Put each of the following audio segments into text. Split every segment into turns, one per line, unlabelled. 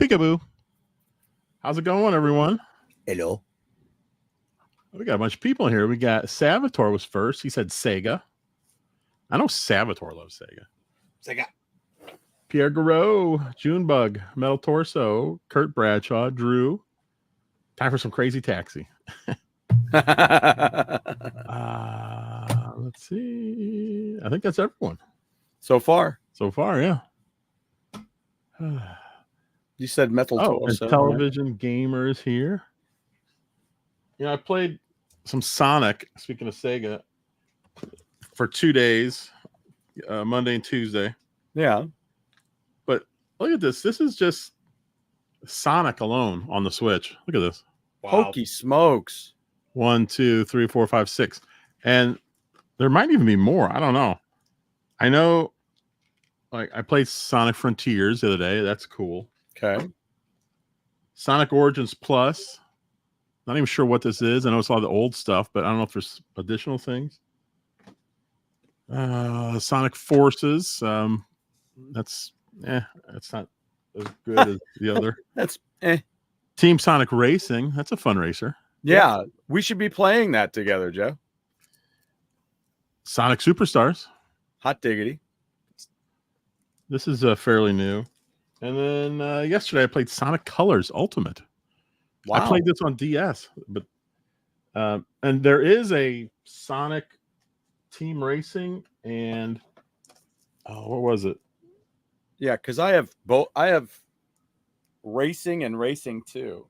Peekaboo. How's it going, everyone?
Hello.
We got a bunch of people here. We got Salvatore was first. He said Sega. I know Salvatore loves Sega.
Sega.
Pierre Garreau, Junebug, Metal Torso, Kurt Bradshaw, Drew. Time for some crazy taxi. Let's see. I think that's everyone.
So far,
yeah.
You said Metal Torso.
And Television Gamers here. You know, I played some Sonic, speaking of Sega, for 2 days, Monday and Tuesday.
Yeah.
But look at this. This is just Sonic alone on the Switch. Look at this.
Wow. Hokey smokes.
1, 2, 3, 4, 5, 6. And there might even be more. I don't know. I know, like, I played Sonic Frontiers the other day. That's cool.
Okay.
Sonic Origins Plus. Not even sure what this is. I know it's a lot of the old stuff, but I don't know if there's additional things. Sonic Forces. That's not as good as the other.
That's
Team Sonic Racing. That's a fun racer.
Yeah, we should be playing that together, Joe.
Sonic Superstars.
Hot diggity.
This is fairly new. And then yesterday I played Sonic Colors Ultimate. Wow. I played this on DS, but and there is a Sonic Team Racing and what was it?
Yeah, because I have both. I have Racing and Racing 2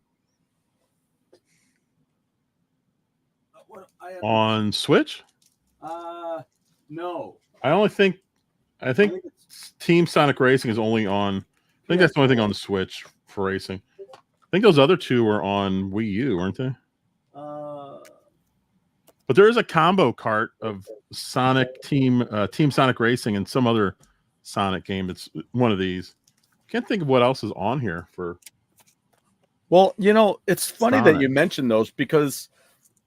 on Switch.
No.
I think Team Sonic Racing is only on. I think that's the only thing on the Switch for racing. I think those other two were on Wii U, weren't they? But there is a combo cart of Sonic Team Sonic Racing and some other Sonic game. It's one of these. Can't think of what else is on here for.
Well, you know, it's funny that you mentioned those because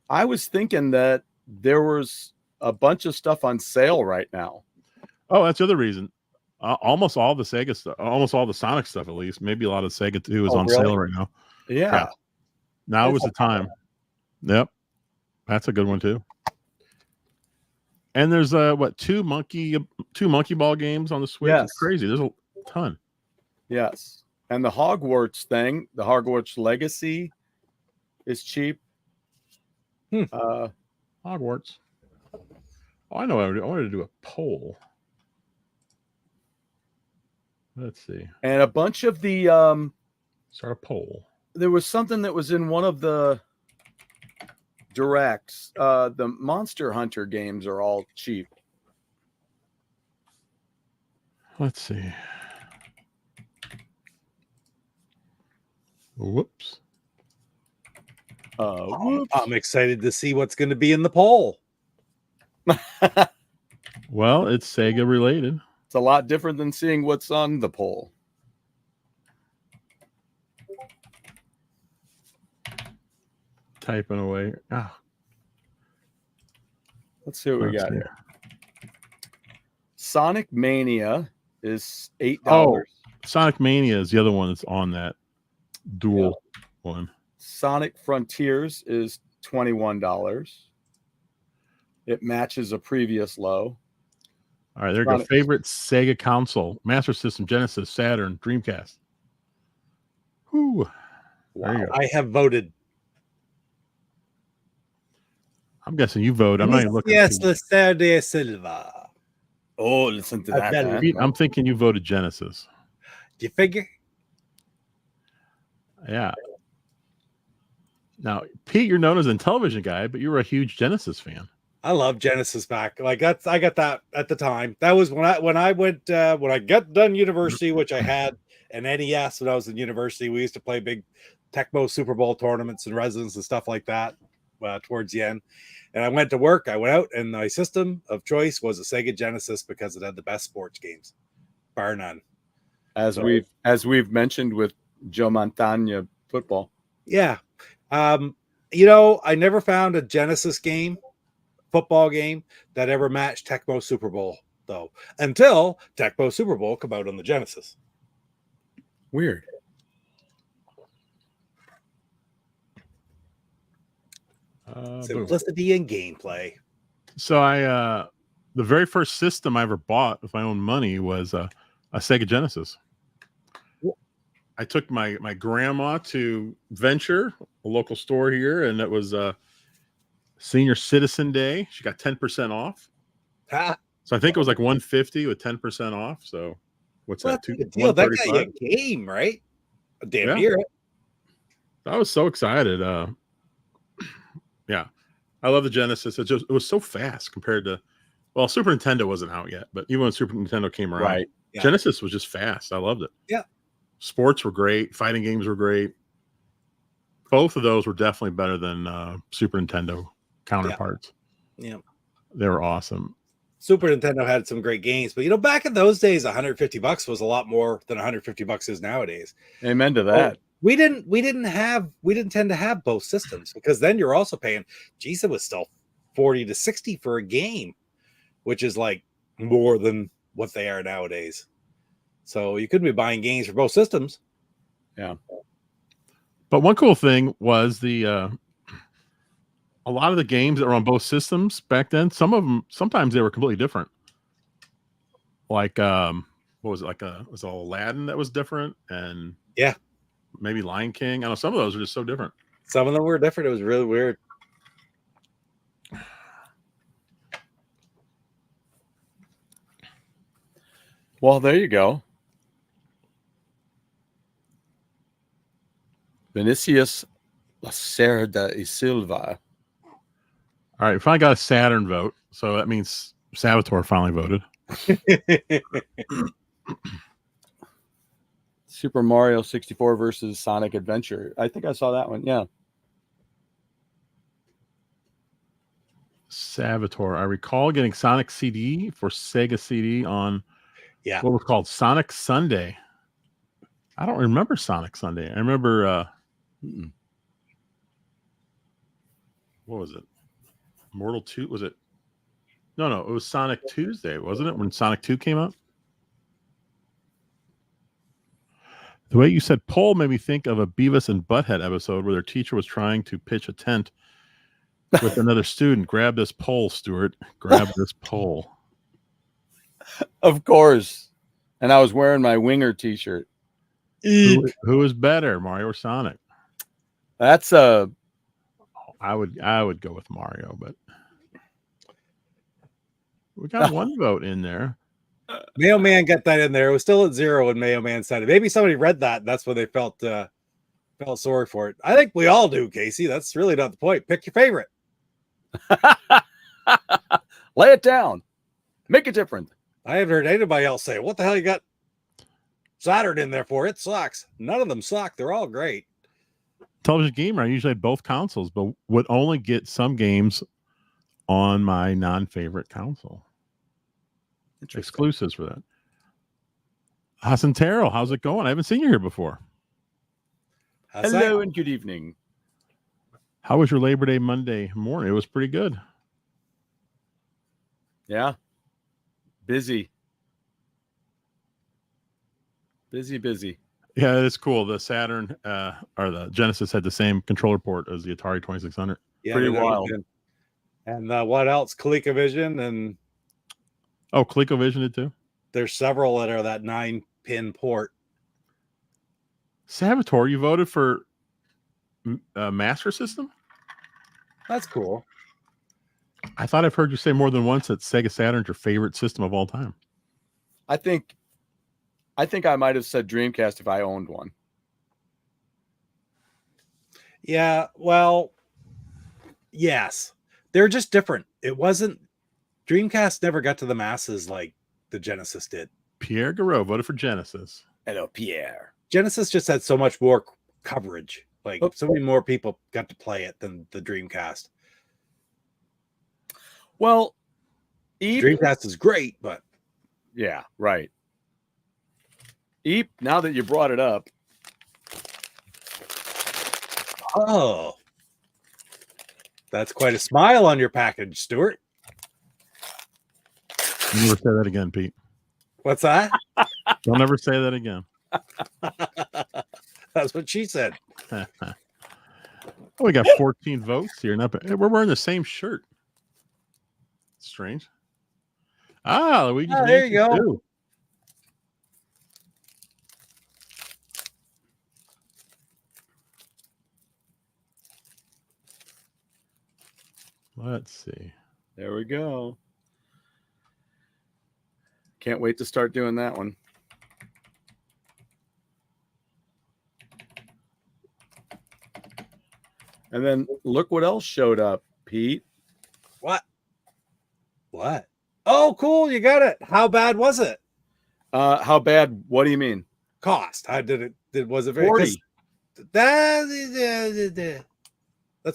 I was thinking that there was a bunch of stuff on sale right now.
Oh, that's the other reason. Almost all the Sega stuff, almost all the Sonic stuff, at least. Maybe a lot of Sega 2 is on sale right now.
Yeah.
Now was the time. Yep. That's a good one too. And there's two monkey ball games on the Switch.
Yes.
It's crazy. There's a ton.
Yes. And the Hogwarts thing, the Hogwarts Legacy is cheap.
Hogwarts. Oh, I know. I wanted to do a poll. Let's see.
And a bunch of the
start a poll.
There was something that was in one of the directs. The Monster Hunter games are all cheap.
Let's see. Whoops.
I'm excited to see what's going to be in the poll.
Well, it's Sega related.
It's a lot different than seeing what's on the poll.
Typing away.
Let's see what we got here. Sonic Mania is $8.
Oh, Sonic Mania is the other one that's on that dual one.
Sonic Frontiers is $21. It matches a previous low.
All right, there you go. Favorite Sega console: Master System, Genesis, Saturn, Dreamcast. Whew.
Wow. There you go. I have voted.
I'm guessing you vote. I'm not even looking.
Yes, de Silva.
Oh, listen to that.
I'm thinking you voted Genesis.
Do you figure?
Yeah. Now, Pete, you're known as a television guy, but you were a huge Genesis fan.
I love Genesis back. Like I got that at the time. That was when I got done university, which I had an NES when I was in university. We used to play big Tecmo Super Bowl tournaments and residents and stuff like that towards the end. And I went to work. I went out, and my system of choice was a Sega Genesis because it had the best sports games, bar none.
As we've mentioned with Joe Montana football.
Yeah. You know, I never found a Genesis football game that ever matched Tecmo Super Bowl, though, until Tecmo Super Bowl come out on the Genesis.
Weird.
Boom.
Simplicity and gameplay.
So the very first system I ever bought with my own money was a Sega Genesis. I took my grandma to Venture, a local store here, and it was Senior Citizen Day. She got 10% off. So I think it was like 150 with 10% off. So what's that?
Deal. That got you a game, right? Damn near it.
I was so excited. Yeah, I love the Genesis. It was so fast compared to, well, Super Nintendo wasn't out yet, but even when Super Nintendo came around,
right.
Genesis was just fast. I loved it.
Yeah.
Sports were great. Fighting games were great. Both of those were definitely better than Super Nintendo counterparts.
Yeah.
They were awesome.
Super Nintendo had some great games, but back in those days, $150 was a lot more than $150 is nowadays.
Amen to that.
Oh, we didn't tend to have both systems, because then you're also paying, geez, it was still 40 to 60 for a game, which is like more than what they are nowadays. So you couldn't be buying games for both systems.
Yeah.
But one cool thing was a lot of the games that were on both systems back then, some of them, sometimes they were completely different. Like, what was it? Like was Aladdin that was different, and maybe Lion King. I know some of those are just so different.
Some of them were different. It was really weird.
Well, there you go. Vinicius Lacerda y Silva.
All right, we finally got a Saturn vote, so that means Salvatore finally voted.
Super Mario 64 versus Sonic Adventure. I think I saw that one. Yeah.
Salvatore. I recall getting Sonic CD for Sega CD on what was called Sonic Sunday. I don't remember Sonic Sunday. I remember what was it? Mortal 2, was it? No, it was Sonic Tuesday, wasn't it? When Sonic 2 came out? The way you said pole made me think of a Beavis and Butthead episode where their teacher was trying to pitch a tent with another student. Grab this pole, Stuart. Grab this pole.
Of course. And I was wearing my Winger t-shirt.
Who is better, Mario or Sonic?
That's
I would go with Mario, but we got one vote in there.
Mailman got that in there. It was still at 0 when Mailman said it. Maybe somebody read that, and that's when they felt sorry for it. I think we all do, Casey. That's really not the point. Pick your favorite.
Lay it down. Make it different.
I haven't heard anybody else say, what the hell you got Saturn in there for? It sucks. None of them suck. They're all great.
Television gamer, I usually had both consoles, but would only get some games on my non-favorite console. Exclusives for that. Hasantero, how's it going? I haven't seen you here before.
Hello and good evening.
How was your Labor Day Monday morning? It was pretty good.
Yeah. Busy. Busy.
Yeah, it's cool. The Saturn or the Genesis had the same controller port as the Atari 2600.
Yeah,
pretty wild.
And what else? ColecoVision and
ColecoVision did too.
There's several that are that 9-pin port.
Salvatore, you voted for Master System?
That's cool.
I thought I've heard you say more than once that Sega Saturn's your favorite system of all time.
I think I might have said Dreamcast if I owned one.
Yeah, well, yes. They're just different. It wasn't Dreamcast never got to the masses like the Genesis did.
Pierre Garreau voted for Genesis.
Hello, Pierre.
Genesis just had so much more coverage. Like so many more people got to play it than the Dreamcast.
Well,
Dreamcast is great, but
yeah, right. Eep, now that you brought it up.
Oh. That's quite a smile on your package, Stuart.
Don't never say that again, Pete.
What's that?
Don't ever say that again.
That's what she said.
Oh, we got 14 votes here. Not bad. We're wearing the same shirt. Strange. Luigi's
there you
Mansion
go.
2. Let's see.
There we go. Can't wait to start doing that one. And then look what else showed up, Pete.
What? Oh, cool. You got it. How bad was it?
How bad? What do you mean?
Cost. How did it? Was it very
40?
That's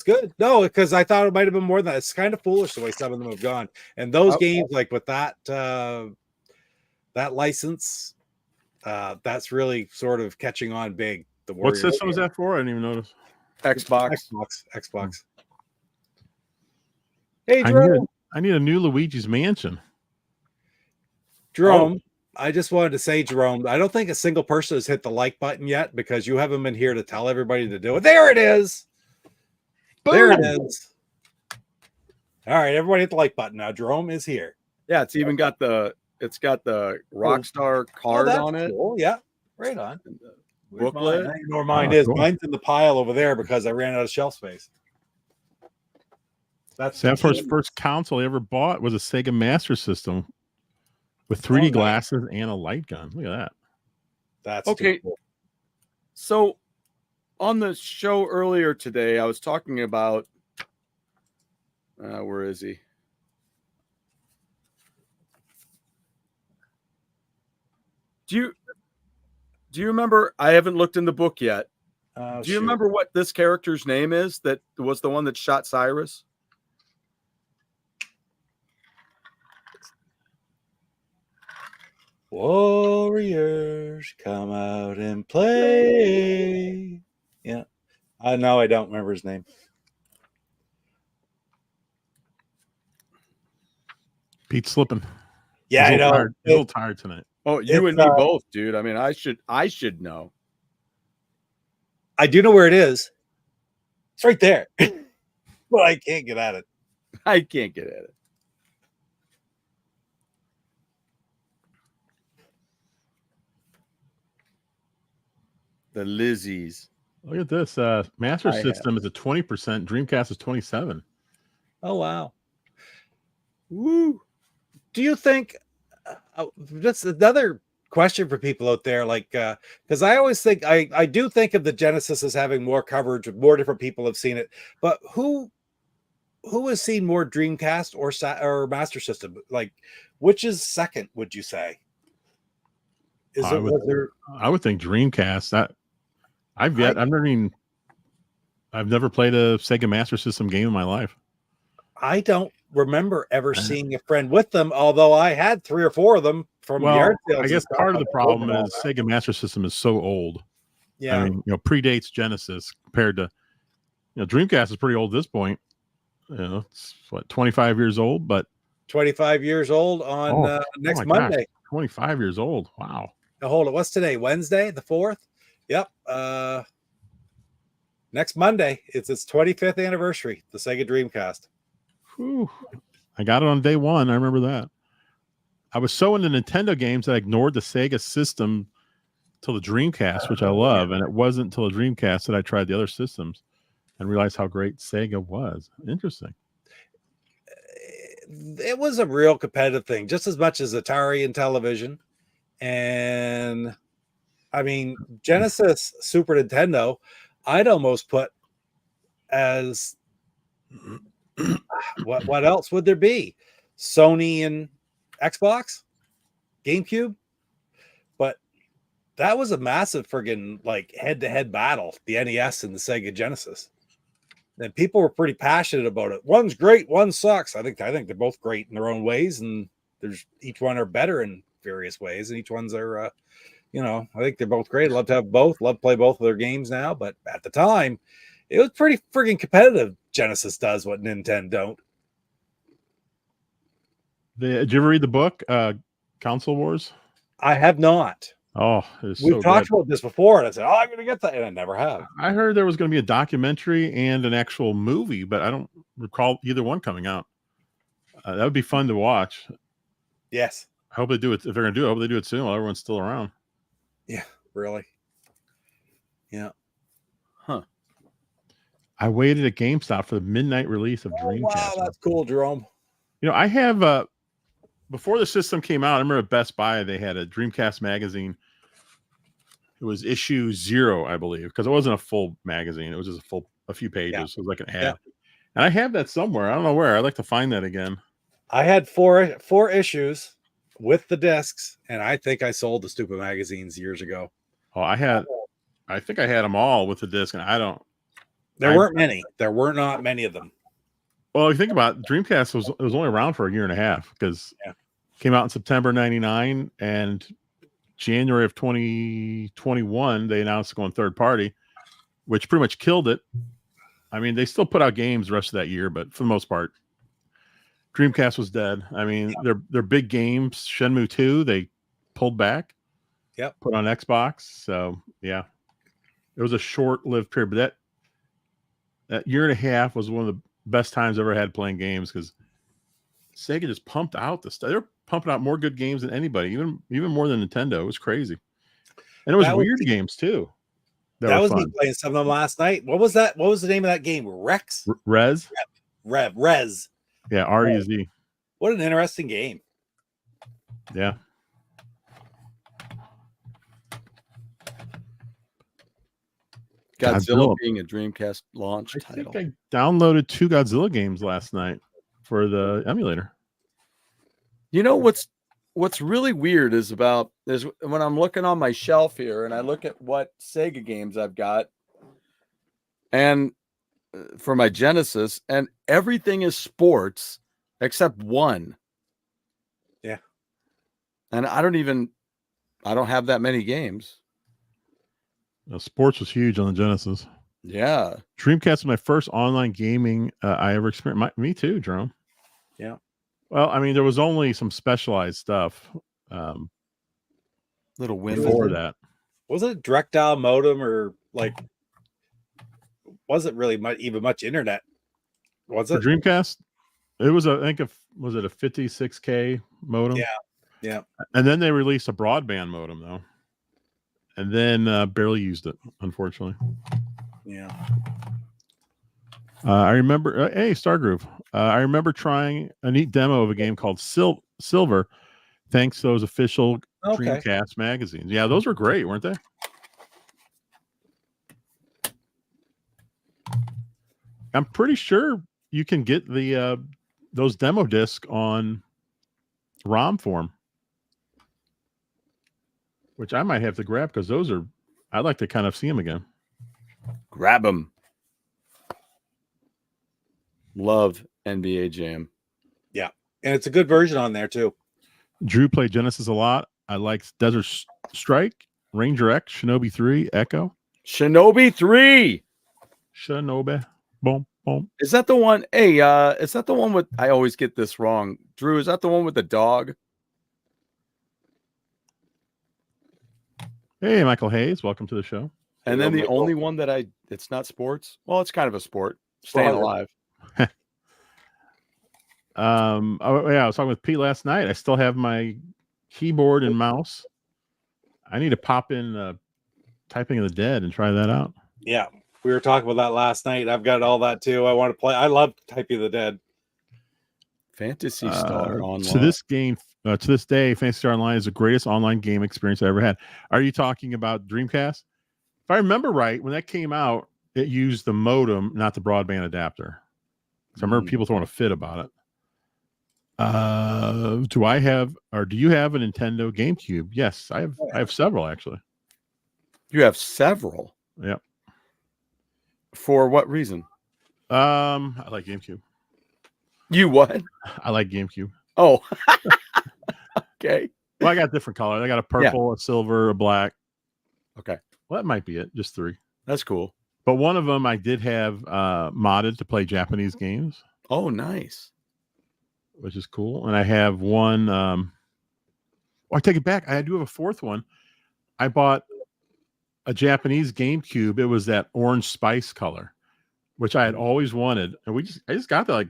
good. No, because I thought it might have been more than that. It's kind of foolish the way some of them have gone. And those games, like with that that license, that's really sort of catching on big. The
What system was that for? I didn't even notice.
Xbox. Hey, Jerome.
I need a new Luigi's Mansion.
Jerome, I just wanted to say, Jerome, I don't think a single person has hit the like button yet because you haven't been here to tell everybody to do it. There it is. Boom. There it is. All right, everybody hit the like button now. Jerome is here.
Yeah, it's even got the Rockstar card on it.
Cool. Yeah, right on.
Booklet.
I know where mine is. Cool. Mine's in the pile over there because I ran out of shelf space.
That's Sanford's first console he ever bought was a Sega Master System with 3D glasses and a light gun. Look at that.
That's
okay. Cool. So on the show earlier today, I was talking about where is he? Do you remember? I haven't looked in the book yet. Do you remember what this character's name is? That was the one that shot Cyrus.
Warriors, come out and play. Yeah. No, I don't remember his name.
Pete's slipping.
Yeah, I know.
He's a little tired tonight.
Oh, you and me both, dude. I mean, I should know.
I do know where it is. It's right there. But I can't get at it.
I can't get at it. The Lizzies.
Look at this. Master System is a 20%. Dreamcast is 27%.
Oh, wow. Woo. Do you think that's another question for people out there? Like, because I always think I do think of the Genesis as having more coverage, more different people have seen it. But who has seen more Dreamcast or Master System? Like, which is second, would you say?
I would think Dreamcast. I've never played a Sega Master System game in my life.
I don't remember ever seeing a friend with them, although I had 3 or 4 of them from yard sales.
I guess part of the problem is Sega Master System is so old.
Yeah,
I mean, predates Genesis compared to, Dreamcast is pretty old at this point. It's what, 25 years old, but
25 years old on next Monday.
Gosh, 25 years old. Wow.
Now hold it. What's today? Wednesday, the 4th. Yep. Next Monday, it's its 25th anniversary. The Sega Dreamcast.
Whew. I got it on day one. I remember that. I was so into Nintendo games that I ignored the Sega system till the Dreamcast, which I love. And it wasn't until the Dreamcast that I tried the other systems and realized how great Sega was. Interesting.
It was a real competitive thing, just as much as Atari and television. And I mean, Genesis, Super Nintendo, I'd almost put as what else would there be? Sony and Xbox, GameCube. But that was a massive friggin' like head-to-head battle, the NES and the Sega Genesis. And people were pretty passionate about it. One's great, one sucks. I think they're both great in their own ways, and each one are better in various ways, and each one's are I think they're both great. Love to have both. Love to play both of their games now, but at the time, it was pretty friggin' competitive. Genesis does what Nintendo don't.
Did you ever read the book, Console Wars?
I have not.
Oh, it's
We've
so
talked
good.
about this before, and I said, "Oh, I'm going to get that," and I never have.
I heard there was going to be a documentary and an actual movie, but I don't recall either one coming out. That would be fun to watch.
Yes.
I hope they do it. If they're going to do it, I hope they do it soon while everyone's still around.
Yeah, really. Yeah.
Huh.
I waited at GameStop for the midnight release of Dreamcast.
Wow, that's cool, Jerome.
You know, I have before the system came out, I remember at Best Buy they had a Dreamcast magazine. It was issue 0, I believe, because it wasn't a full magazine. It was just a few pages.
Yeah.
It was like an ad.
Yeah.
And I have that somewhere. I don't know where. I'd like to find that again.
I had four issues with the discs, and I think I sold the stupid magazines years ago.
Oh, I think I had them all with the disc, and
There weren't many. There were not many of them.
Well, if you think about it, Dreamcast was only around for a year and a half because it came out in September 99, and January of 2021 they announced going third party, which pretty much killed it. I mean, they still put out games the rest of that year, but for the most part, Dreamcast was dead. I mean, their big games, Shenmue 2, they pulled back.
Yep.
Put on Xbox. So yeah, it was a short-lived period, but that year and a half was one of the best times I ever had playing games because Sega just pumped out the stuff. They were pumping out more good games than anybody, even more than Nintendo. It was crazy, and it was weird games too.
That was me playing some of them last night. What was that? What was the name of that game? Rex?
Rez?
Rez.
Yeah, R-E-Z.
What an interesting game.
Yeah.
Godzilla being a Dreamcast launch title.
I think I downloaded 2 Godzilla games last night for the emulator.
You know what's really weird is when I'm looking on my shelf here and I look at what Sega games I've got and for my Genesis, and everything is sports except one.
Yeah.
And I don't have that many games.
Sports was huge on the Genesis.
Yeah.
Dreamcast was my first online gaming I ever experienced. Me too, Jerome.
Yeah.
Well, I mean, there was only some specialized stuff.
Little win
before that.
Was it a direct dial modem or like? Wasn't really much internet? Was it
for Dreamcast? It was was it a 56K modem?
Yeah. Yeah.
And then they released a broadband modem though. And then barely used it, unfortunately.
Yeah.
I remember, hey, Stargroove. I remember trying a neat demo of a game called Silver, thanks to those official Dreamcast magazines. Yeah, those were great, weren't they? I'm pretty sure you can get those demo discs on ROM form, which I might have to grab because I'd like to kind of see them again.
Grab them. Love NBA Jam.
Yeah. And it's a good version on there too.
Drew played Genesis a lot. I liked Desert Strike, Ranger X, Shinobi 3, Echo.
Shinobi 3.
Shinobi. Boom, boom.
Is that the one? Hey, is that the one with, I always get this wrong. Drew, is that the one with the dog?
Hey, Michael Hayes. Welcome to the show.
And then the only one that it's not sports. Well, it's kind of a sport. Staying alive.
Oh, yeah, I was talking with Pete last night. I still have my keyboard and mouse. I need to pop in Typing of the Dead and try that out.
Yeah, we were talking about that last night. I've got all that too. I want to play. I love Typing of the Dead.
Fantasy Star Online.
To this day, Fantasy Star Online is the greatest online game experience I ever had. Are you talking about Dreamcast? If I remember right, when that came out, it used the modem, not the broadband adapter. So I remember people throwing a fit about it. Do you have a Nintendo GameCube? Yes, I have several actually.
You have several?
Yep.
For what reason?
I like GameCube.
You what?
I like GameCube.
Oh. Okay.
Well, I got different colors. I got a purple, a silver, a black.
Okay.
Well, that might be it. Just 3.
That's cool.
But one of them I did have modded to play Japanese games.
Oh, nice.
Which is cool. And I have one. I take it back. I do have a 4th one. I bought a Japanese GameCube. It was that orange spice color, which I had always wanted, and I just got that like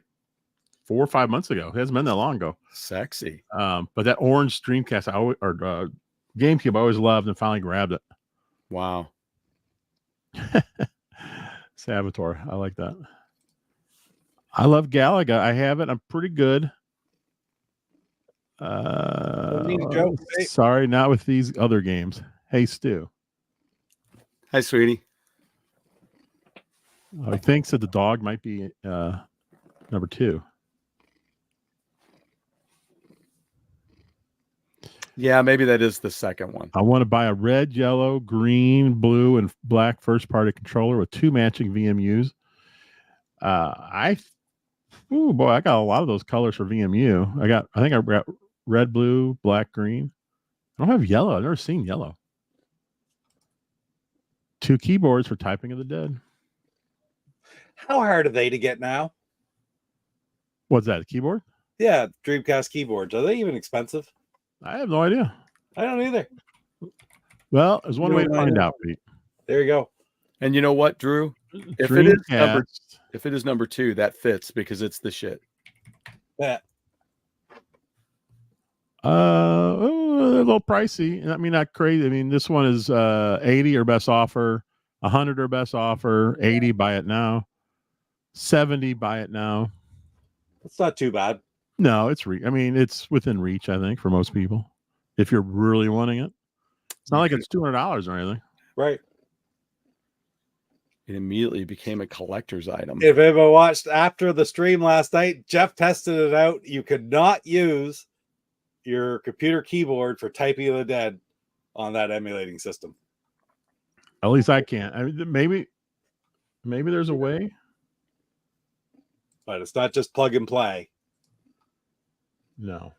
4 or 5 months ago. It hasn't been that long ago.
Sexy.
But that orange Dreamcast, GameCube, I always loved, and finally grabbed it.
Wow.
Saboteur, I like that. I love Galaga. I have it. I'm pretty good. Sorry, not with these other games. Hey, Stu.
Hi, sweetie.
He thinks that the dog might be number 2.
Yeah, maybe that is the second one.
I want to buy a red, yellow, green, blue, and black first-party controller with 2 matching VMUs. I got a lot of those colors for VMU. I think I got red, blue, black, green. I don't have yellow. I've never seen yellow. 2 keyboards for typing of the dead.
How hard are they to get now?
What's that? A keyboard?
Yeah, Dreamcast keyboards. Are they even expensive?
I have no idea.
I don't either.
Well, there's one way to find out, Pete.
There you go.
And you know what, Drew? If it is number 2, that fits because it's the shit.
Yeah.
A little pricey. I mean, not crazy. I mean, this one is 80 or best offer, 100 or best offer, 80 buy it now, 70 buy it now.
It's not too bad.
No, it's it's within reach, I think, for most people. If you're really wanting it, it's not like it's $200 or anything.
Right.
It immediately became a collector's item.
If anyone watched after the stream last night, Jeff tested it out. You could not use your computer keyboard for typing of the dead on that emulating system.
At least I can't. I mean, maybe there's a way,
but it's not just plug and play.
No.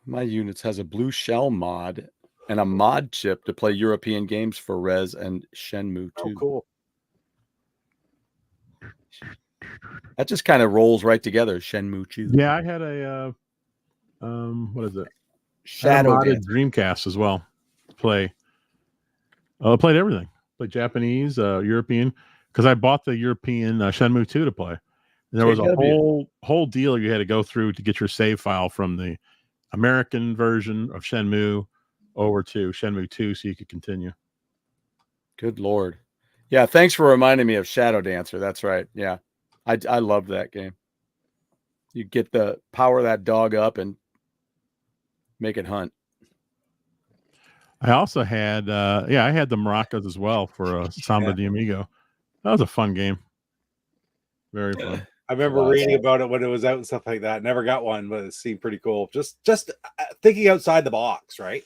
My units has a blue shell mod and a mod chip to play European games for Rez and Shenmue 2.
Oh, cool.
That just kind of rolls right together. Shenmue 2.
Yeah, I had a what is it?
Shadow
Dreamcast as well. Played everything. Played Japanese, European, because I bought the European Shenmue 2 to play. And there was a whole deal you had to go through to get your save file from the American version of Shenmue over to Shenmue 2 so you could continue.
Good Lord. Yeah, thanks for reminding me of Shadow Dancer. That's right. Yeah. I loved that game. You get the power that dog up and make it hunt.
I also had I had the maracas as well for Samba de Amigo. That was a fun game. Very fun.
I remember reading about it when it was out and stuff like that. Never got one, but it seemed pretty cool. Just thinking outside the box, right?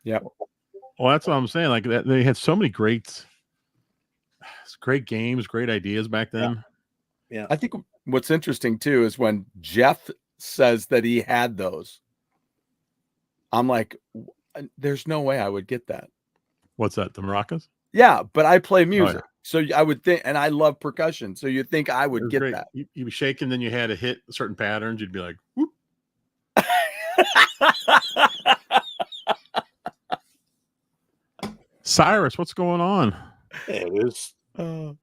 Yeah.
Well, that's what I'm saying. Like they had so many great games, great ideas back then.
Yeah.
I think what's interesting too is when Jeff says that he had those, I'm like, there's no way I would get that.
What's that? The maracas?
Yeah, but I play music.
Oh, yeah.
So I would think, and I love percussion. So you'd think I would get that.
You'd be shaking, then you had to hit certain patterns. You'd be like, whoop. Cyrus, what's going on?
It is.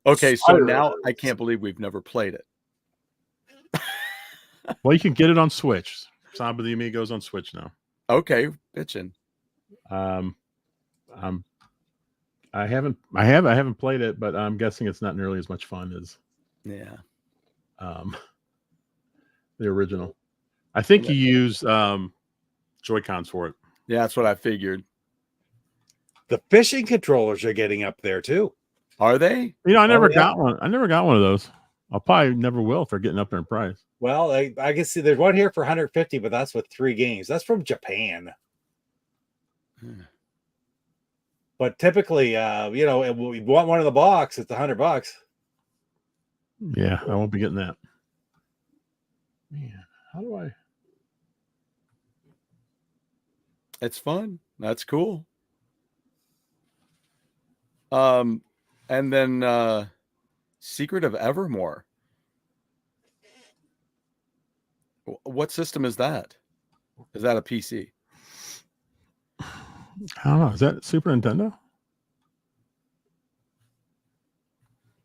Okay, so now I can't believe we've never played it.
Well, you can get it on Switch. Samba de Amigos on Switch now.
Okay, bitching.
I haven't played it, but I'm guessing it's not nearly as much fun as the original. I think you use Joy-Cons for it.
Yeah, that's what I figured.
The fishing controllers are getting up there too.
Are they?
I never got one. I never got one of those. I'll probably never will if they're getting up there in price.
Well, I can see there's one here for 150, but that's with 3 games. That's from Japan. But typically, we want one in the box. It's $100.
Yeah, I won't be getting that. Man, how do I?
It's fun. That's cool. And then Secret of Evermore. What system is that? Is that a PC?
I don't know. Is that Super Nintendo?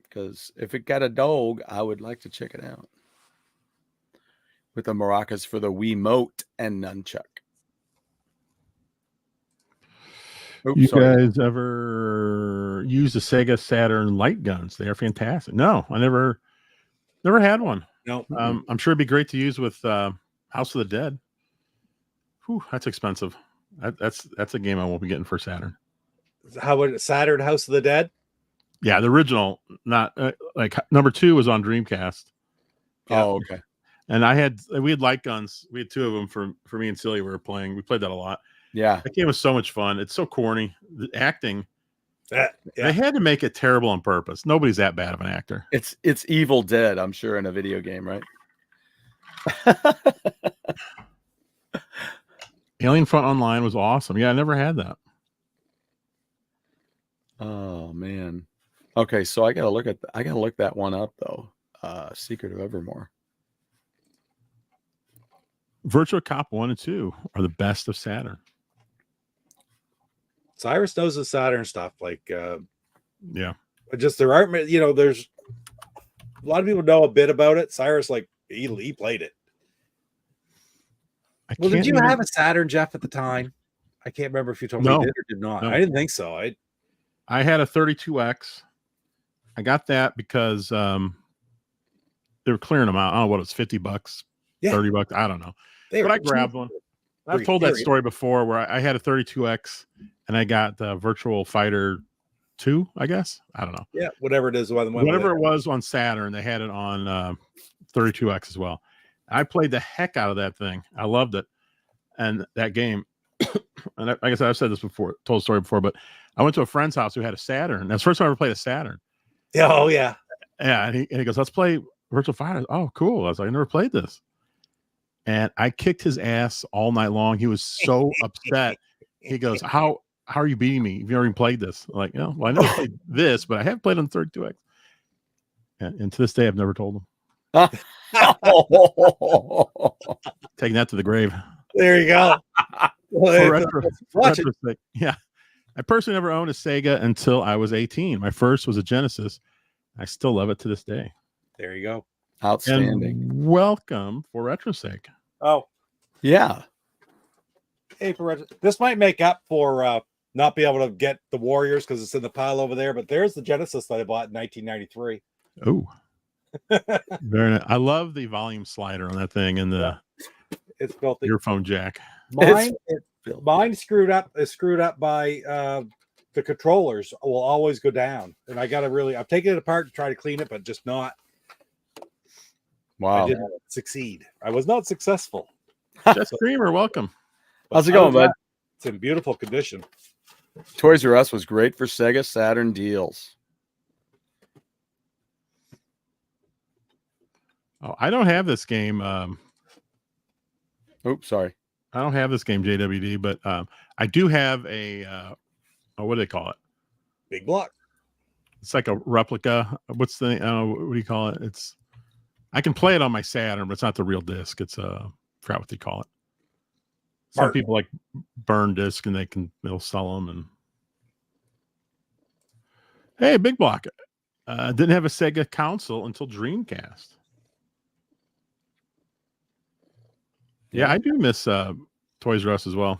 Because if it got a dog, I would like to check it out. With the maracas for the Wiimote and nunchuck. Oops,
You
sorry.
guys ever use the Sega Saturn light guns? They are fantastic. No, I never had one.
No.
I'm sure it'd be great to use with House of the Dead. Whew, that's expensive. That's a game I won't be getting for Saturn.
How would Saturn House of the Dead?
Yeah, the original, not like number 2 was on Dreamcast.
Oh, okay.
And we had light guns. We had 2 of them for me and Silly. We played that a lot.
Yeah.
That game was so much fun. It's so corny. The acting,
Yeah.
they had to make it terrible on purpose. Nobody's that bad of an actor.
It's Evil Dead, I'm sure, in a video game, right?
Alien Front Online was awesome. Yeah, I never had that.
Oh man. Okay, so I gotta look that one up though. Secret of Evermore.
Virtua Cop 1 and 2 are the best of Saturn.
Cyrus knows the Saturn stuff. Like,
Yeah.
just there aren't, there's a lot of people know a bit about it. Cyrus, like, he played it. Well, did you have a Saturn, Jeff, at the time? I can't remember if you told me you did or did not. No. I didn't think so.
I had a 32X. I got that because they were clearing them out. I don't know what it was, $50, $30. I don't know. But I grabbed one. I've told that story before where I had a 32X and I got the Virtual Fighter 2, I guess. I don't know.
Yeah, whatever it is.
Whatever it was on Saturn, they had it on 32X as well. I played the heck out of that thing. I loved it. And that game, and like I said, I've said this before, told the story before, but I went to a friend's house who had a Saturn. That's the first time I ever played a Saturn.
Yeah, oh, yeah.
Yeah, and he goes, let's play Virtual Fighter. Oh, cool. I was like, I never played this. And I kicked his ass all night long. He was so upset. He goes, how are you beating me? You've never even played this. I'm like, well, I never played this, but I have played on 32X. And to this day, I've never told him. Taking that to the grave.
There you go.
Yeah. I personally never owned a Sega until I was 18. My first was a Genesis. I still love it to this day.
There you go.
Outstanding.
And welcome for RetroSeg.
Oh,
yeah.
Hey, this might make up for not being able to get the Warriors because it's in the pile over there. But there's the Genesis that I bought in 1993.
Oh, very nice. I love the volume slider on that thing and the
it's built
earphone jack.
Mine screwed up. Is screwed up by the controllers. Will always go down, and I got to I've taken it apart to try to clean it, but just not.
Wow.
I didn't succeed. I was not successful.
Jeff Streamer, welcome.
How's it going, bud?
It's in beautiful condition.
Toys R Us was great for Sega Saturn deals.
Oh, I don't have this game.
Oops, sorry.
I don't have this game, JWD, but I do have a what do they call it?
Big block.
It's like a replica. What's the what do you call it? I can play it on my Saturn, but it's not the real disc. It's I forgot what they call it. Some people like burn disc and they'll sell them. And hey, Big Block didn't have a Sega console until Dreamcast. Yeah, I do miss Toys R Us as well.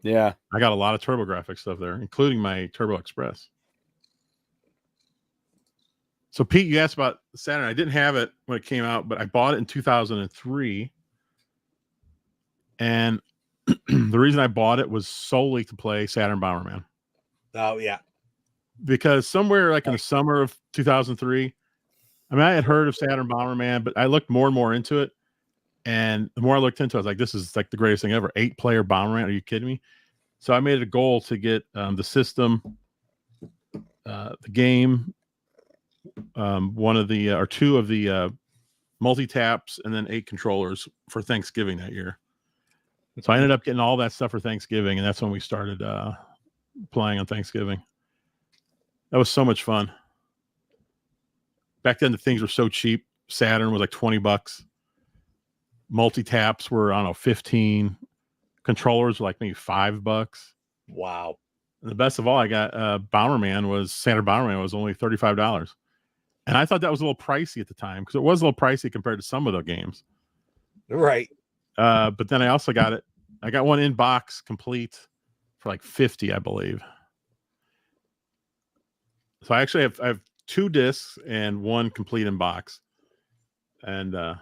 Yeah,
I got a lot of TurboGrafx stuff there, including my Turbo Express. So, Pete, you asked about Saturn. I didn't have it when it came out, but I bought it in 2003. And the reason I bought it was solely to play Saturn Bomberman.
Oh, yeah.
Because somewhere like in the summer of 2003, I mean, I had heard of Saturn Bomberman, but I looked more and more into it. And the more I looked into it, I was like, this is like the greatest thing ever. 8-player Bomberman. Are you kidding me? So I made it a goal to get the system, the game, one of the or two of the multi-taps, and then 8 controllers for Thanksgiving that year. So I ended up getting all that stuff for Thanksgiving, and that's when we started playing on Thanksgiving. That was so much fun. Back then, the things were so cheap. Saturn was like $20. Multi-taps were, I don't know, 15. Controllers were like maybe $5.
Wow.
And the best of all, I got Standard Bomberman was only $35. And I thought that was a little pricey at the time because it was a little pricey compared to some of the games.
Right.
But then I also got it. I got one in box complete for like 50, I believe. So I actually have 2 discs and 1 complete in box. And the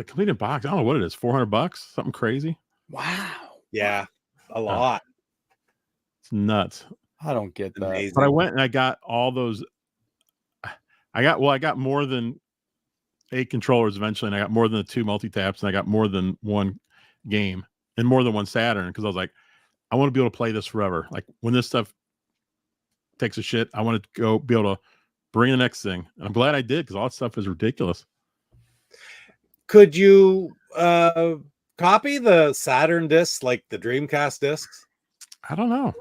complete in box, I don't know what it is, $400, something crazy.
Wow.
Yeah. A lot.
It's nuts.
I don't get that.
Amazing.
But I went and I got all those. I got more than 8 controllers eventually, and I got more than the 2 multi-taps, and I got more than 1 game and more than 1 Saturn because I was like, I want to be able to play this forever. Like when this stuff takes a shit, I want to be able to bring the next thing. And I'm glad I did because all that stuff is ridiculous.
Could you copy the Saturn discs like the Dreamcast discs?
I don't know.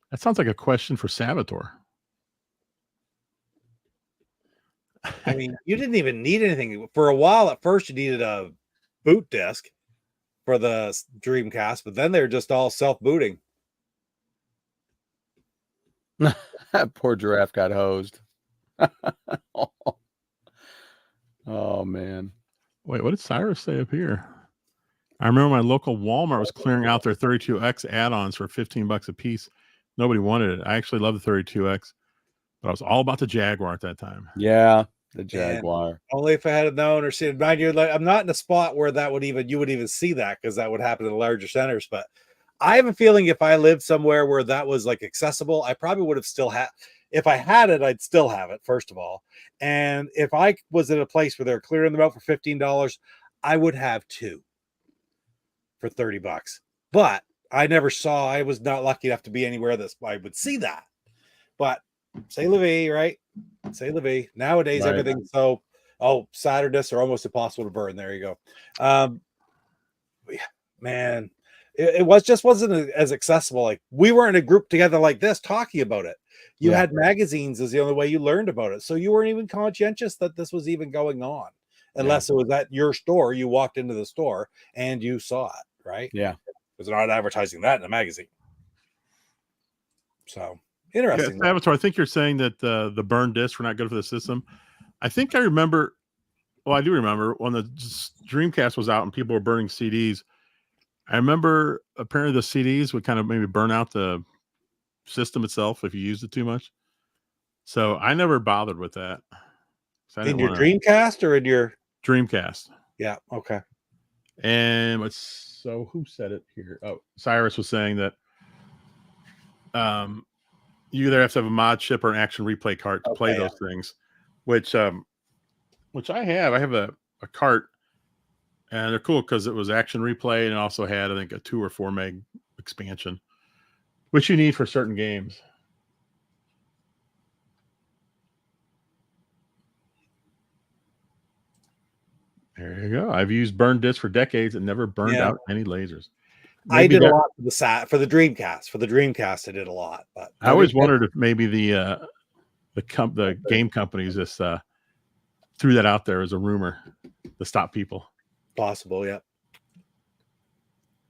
That sounds like a question for Saboteur.
I mean, you didn't even need anything. For a while at first, you needed a boot disc for the Dreamcast, but then they're just all self-booting.
That poor giraffe got hosed. Oh, man.
Wait, what did Cyrus say up here? I remember my local Walmart was clearing out their 32X add-ons for $15 a piece. Nobody wanted it. I actually love the 32X, but I was all about the Jaguar at that time.
Yeah, the Jaguar.
And only if I had known or seen it. Mind you, like, I'm not in a spot where you would even see that because that would happen in the larger centers. But I have a feeling if I lived somewhere where that was like accessible, I probably would have still had. If I had it, I'd still have it, first of all. And if I was in a place where they're clearing them out for $15, I would have 2 for $30. But I was not lucky enough to be anywhere that I would see that. But say la vie, right? Say la vie. Nowadays,
Right.
everything's Saturn discs are almost impossible to burn. There you go. Yeah, man, it wasn't as accessible. Like we were in a group together like this talking about it. You had magazines as the only way you learned about it. So you weren't even conscientious that this was even going on. Unless it was at your store, you walked into the store and you saw it, right?
Yeah.
Because they're not advertising that in a magazine. So interesting.
Yeah, Saboteur, I think you're saying that the burned discs were not good for the system. I think I remember. Well, I do remember when the Dreamcast was out and people were burning CDs. I remember apparently the CDs would kind of maybe burn out the system itself if you used it too much. So I never bothered with that.
In your Dreamcast or in your
Dreamcast?
Yeah. Okay.
And who said it here? Oh, Cyrus was saying that you either have to have a mod chip or an action replay cart to play those things, which I have. I have a cart, and they're cool because it was action replay and it also had, I think, a 2 or 4 meg expansion, which you need for certain games. There you go. I've used burned discs for decades and never burned out any lasers.
Maybe I did a lot for the Dreamcast. For the Dreamcast, I did a lot. But
I always wondered if maybe the game companies just threw that out there as a rumor to stop people.
Possible, yeah.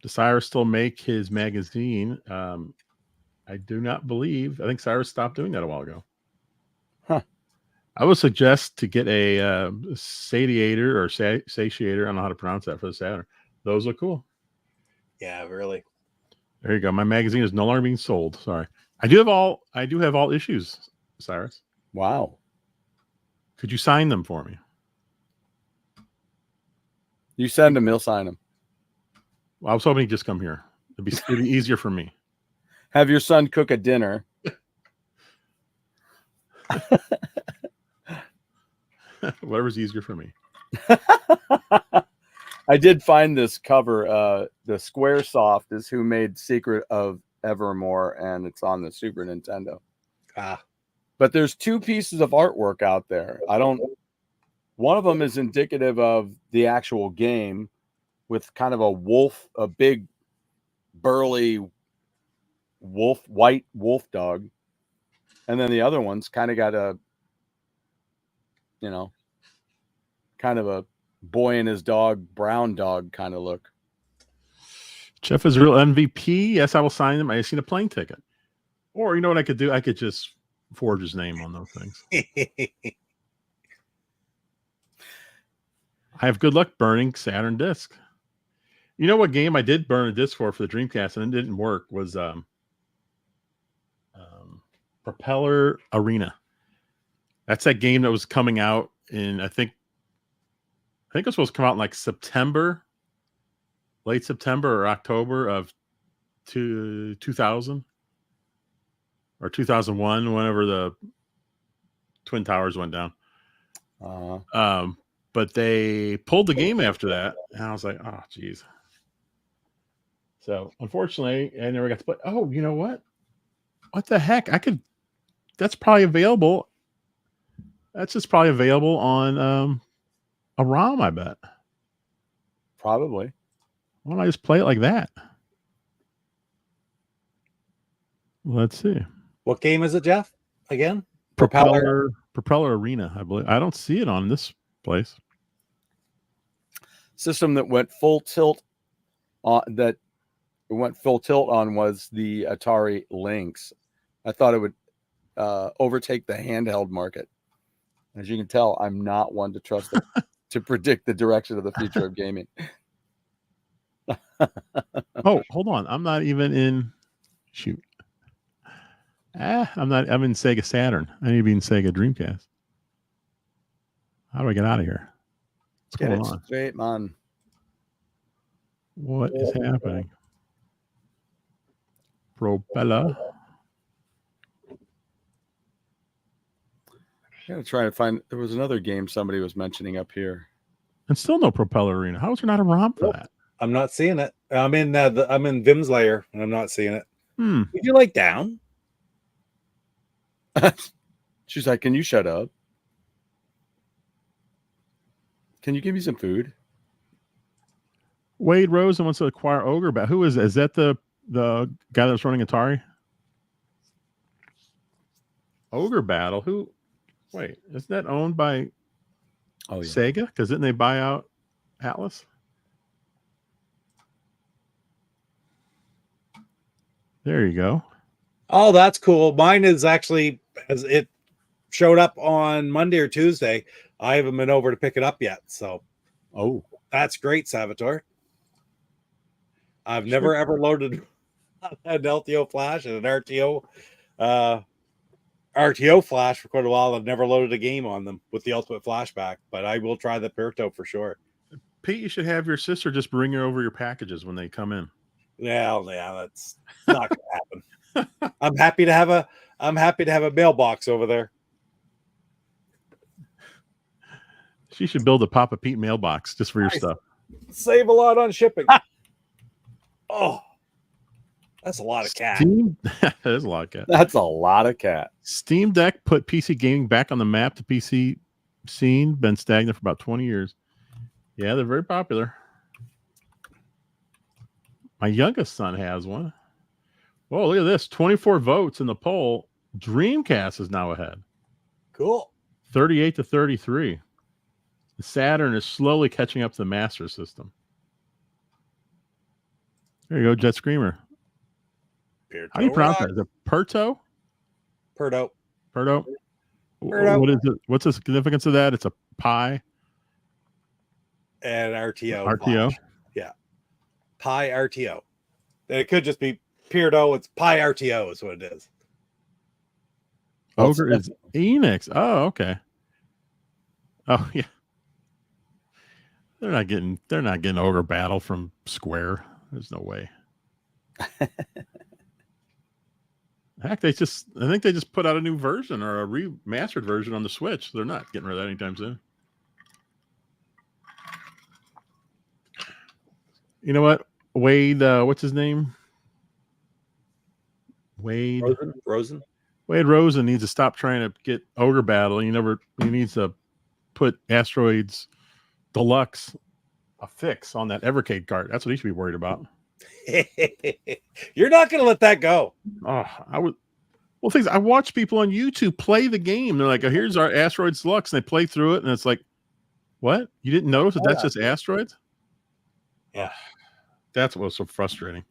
Does Cyrus still make his magazine? I do not believe. I think Cyrus stopped doing that a while ago.
Huh.
I would suggest to get a satiator or satiator. I don't know how to pronounce that for the Saturn. Those look cool.
Yeah, really.
There you go. My magazine is no longer being sold. Sorry. I do have all issues, Cyrus.
Wow.
Could you sign them for me?
You send them, he'll sign them.
Well, I was hoping he'd just come here. It'd be easier for me.
Have your son cook a dinner.
Whatever's easier for me.
I did find this cover. The Squaresoft is who made Secret of Evermore, and it's on the Super Nintendo. But there's 2 pieces of artwork out there. One of them is indicative of the actual game with kind of a big burly white wolf dog. And then the other one's kind of got kind of a boy and his dog, brown dog kind of look.
Jeff is a real MVP. Yes, I will sign him. I just need a plane ticket. Or you know what I could do? I could just forge his name on those things. I have good luck burning Saturn disc. You know what game I did burn a disc for the Dreamcast and it didn't work was Propeller Arena. That's that game that was coming out in I think it was supposed to come out in like September, late September or October of 2000 or 2001, whenever the Twin Towers went down. But they pulled the game after that, and I was like, oh, geez. So unfortunately, I never got to play. Oh, you know what? What the heck? That's probably available. That's just probably available on a ROM, I bet.
Probably.
Why don't I just play it like that? Let's see.
What game is it, Jeff? Again?
Propeller Arena, I believe. I don't see it on this place.
System that went full tilt on was the Atari Lynx. I thought it would overtake the handheld market. As you can tell, I'm not one to trust it to predict the direction of the future of gaming.
Oh, hold on. I'm not even in. Shoot. I'm not. I'm in Sega Saturn. I need to be in Sega Dreamcast. How do I get out of here? What's
Get
going
it
on?
straight, man.
What is happening? Propeller.
I'm gonna try to find. There was another game somebody was mentioning up here.
And still no Propeller Arena. How is there not a ROM for that?
I'm not seeing it. I'm in Vim's layer and I'm not seeing it. Would you like down?
She's like, "Can you shut up? Can you give me some food?"
Wade Rosen wants to acquire Ogre Battle. Who is that? Is that the guy that's running Atari? Ogre Battle? Who? Wait, isn't that owned by Sega? Because didn't they buy out Atlas? There you go.
Oh, that's cool. Mine is actually, as it showed up on Monday or Tuesday. I haven't been over to pick it up yet. So, that's great, Salvatore. I've never ever loaded an LTO flash and an RTO flash for quite a while. I've never loaded a game on them with the Ultimate Flashback, but I will try the Pirto for sure.
Pete, you should have your sister just bring you over your packages when they come in.
Yeah, that's not gonna happen. I'm happy to have a mailbox over there.
She should build a Papa Pete mailbox just for your stuff.
Save a lot on shipping. Oh, that's a lot of cat.
That is a lot of cat.
That's a lot of cat.
Steam Deck put PC gaming back on the map. The PC scene been stagnant for about 20 years. Yeah, they're very popular. My youngest son has one. Whoa, look at this. 24 votes in the poll. Dreamcast is now ahead.
Cool.
38-33. The Saturn is slowly catching up to the Master System. There you go, Jet Screamer. How do you pronounce that? Is it Pirto?
Pirto.
Pirto. What is it? What's the significance of that? It's a pi.
And RTO.
RTO.
Flash. Yeah. Pi RTO. It could just be Pirto. It's Pi RTO is what it is.
Ogre is Enix. Oh, okay. Oh, yeah. They're not getting Ogre Battle from Square. There's no way. Heck, I think they just put out a new version or a remastered version on the Switch. They're not getting rid of that anytime soon. You know what? Wade, what's his name? Wade
Rosen.
Wade Rosen needs to stop trying to get Ogre Battle. He needs to put Asteroids Deluxe a fix on that Evercade cart. That's what he should be worried about.
You're not going to let that go.
Oh, I would. Well, things I watch people on YouTube play the game. They're like, "Oh, here's our Asteroids Deluxe," and they play through it, and it's like, "What? You didn't notice that that's just Asteroids?"
Yeah.
That's what was so frustrating.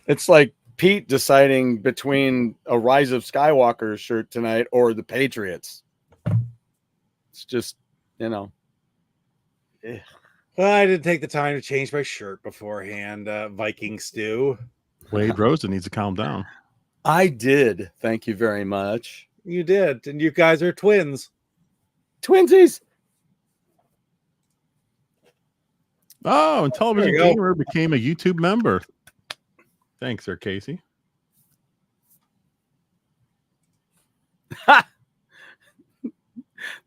It's like Pete deciding between a Rise of Skywalker shirt tonight or the Patriots. It's just,
Well, I didn't take the time to change my shirt beforehand. Viking stew.
Wade Rosen needs to calm down.
I did. Thank you very much.
You did, and you guys are twins.
Twinsies.
Oh, and Television
There you go.
Gamer became a YouTube member. Thanks, there, Casey.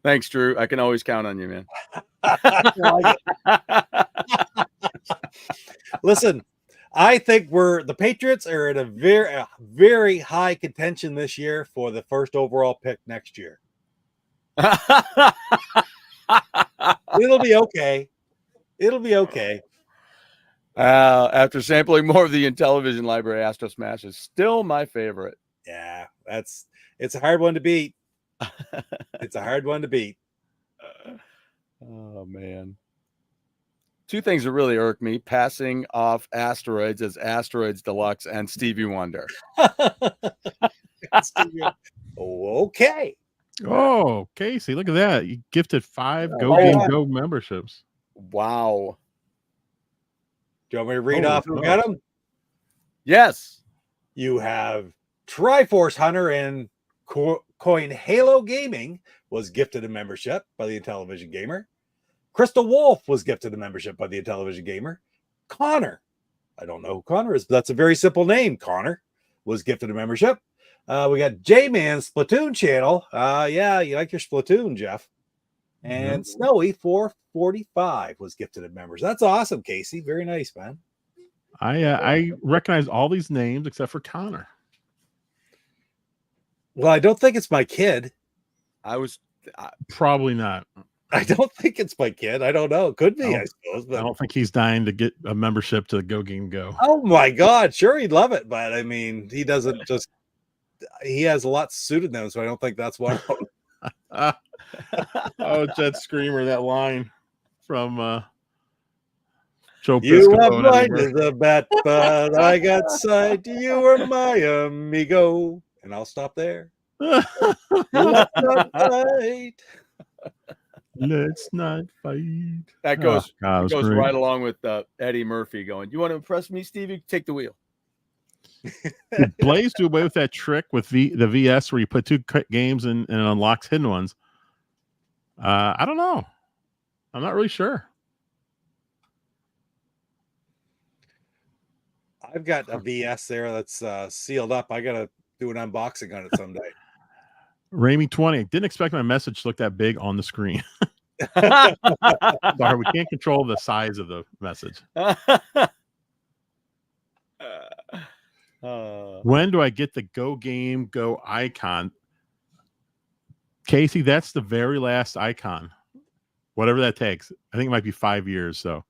Thanks, Drew. I can always count on you, man.
Listen, I think the Patriots are in a very high contention this year for the first overall pick next year. It'll be okay. It'll be okay.
After sampling more of the Intellivision library, Astro Smash is still my favorite.
Yeah, it's a hard one to beat. It's a hard one to beat.
Oh man. Two things that really irk me: passing off Asteroids as Asteroids Deluxe and Stevie Wonder.
Okay.
Oh, Casey, look at that. You gifted 5 Go Game Go memberships.
Wow.
Do you want me to read off who got them?
Yes.
You have Triforce Hunter and Coin Halo Gaming was gifted a membership by the Intellivision Gamer. Crystal Wolf was gifted a membership by the Intellivision Gamer. Connor, I don't know who Connor is, but that's a very simple name. Connor was gifted a membership. We got J-Man Splatoon channel. Yeah, you like your Splatoon, Jeff. And Snowy 445 was gifted a members. That's awesome, Casey. Very nice, man.
I recognize all these names except for Connor.
Well, I don't think it's my kid.
Probably not.
I don't think it's my kid. I don't know. It could be, I suppose. But
I don't think he's dying to get a membership to Go Game Go.
Oh my God. Sure, he'd love it. But I mean, he doesn't just, he has a lot suited them. So I don't think that's one of them.
Oh, Jet Screamer, that line from Joe
You
Piscopo
are blind as a bat, but I got sight. You are my amigo. And I'll stop there. Let's not fight.
Let's not fight.
That goes,
God,
goes
great.
right along with Eddie Murphy going, "You want to impress me, Stevie? Take the wheel."
Did Blaze do away with that trick with the VS where you put 2 games and it unlocks hidden ones? I don't know. I'm not really sure.
I've got a VS there that's sealed up. I got to do an unboxing on it someday.
Ramy 20 didn't expect my message to look that big on the screen. Sorry, we can't control the size of the message. When do I get the Go Game Go icon? Casey, that's the very last icon. Whatever that takes. I think it might be 5 years. So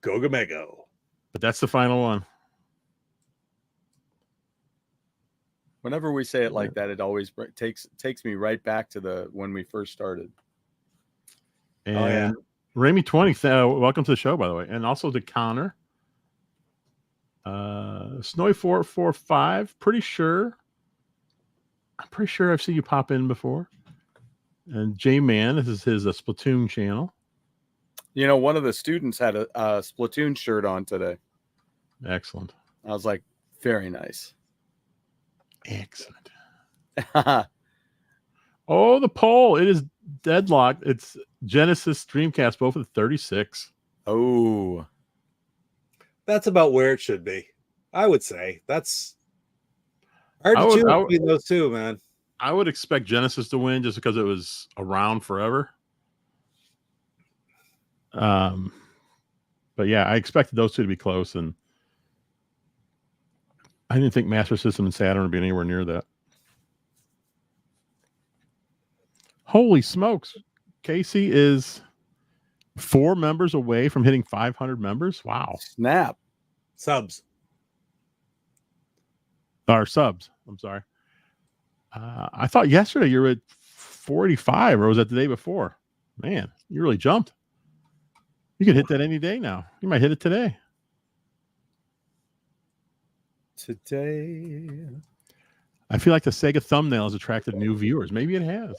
gogamego.
But that's the final one.
Whenever we say it like that, it always takes me right back to when we first started.
And Ramy 20, welcome to the show, by the way. And also to Connor. Snowy 445, I'm pretty sure I've seen you pop in before. And J-Man, this is his Splatoon channel.
You know, one of the students had a Splatoon shirt on today.
Excellent.
I was like, very nice.
Excellent. Oh, the poll. It is deadlocked. It's Genesis, Dreamcast, both with 36.
Oh.
That's about where it should be. I would say that's hard to choose between those two, man.
I would expect Genesis to win just because it was around forever. But yeah, I expected those two to be close, and I didn't think Master System and Saturn would be anywhere near that. Holy smokes. Casey is 4 members away from hitting 500 members. Wow.
Snap.
Subs.
Or subs. I'm sorry. I thought yesterday you were at 485, or was that the day before? Man, you really jumped. You could hit that any day now. You might hit it today.
today.
I feel like the Sega thumbnail has attracted new viewers. Maybe it has.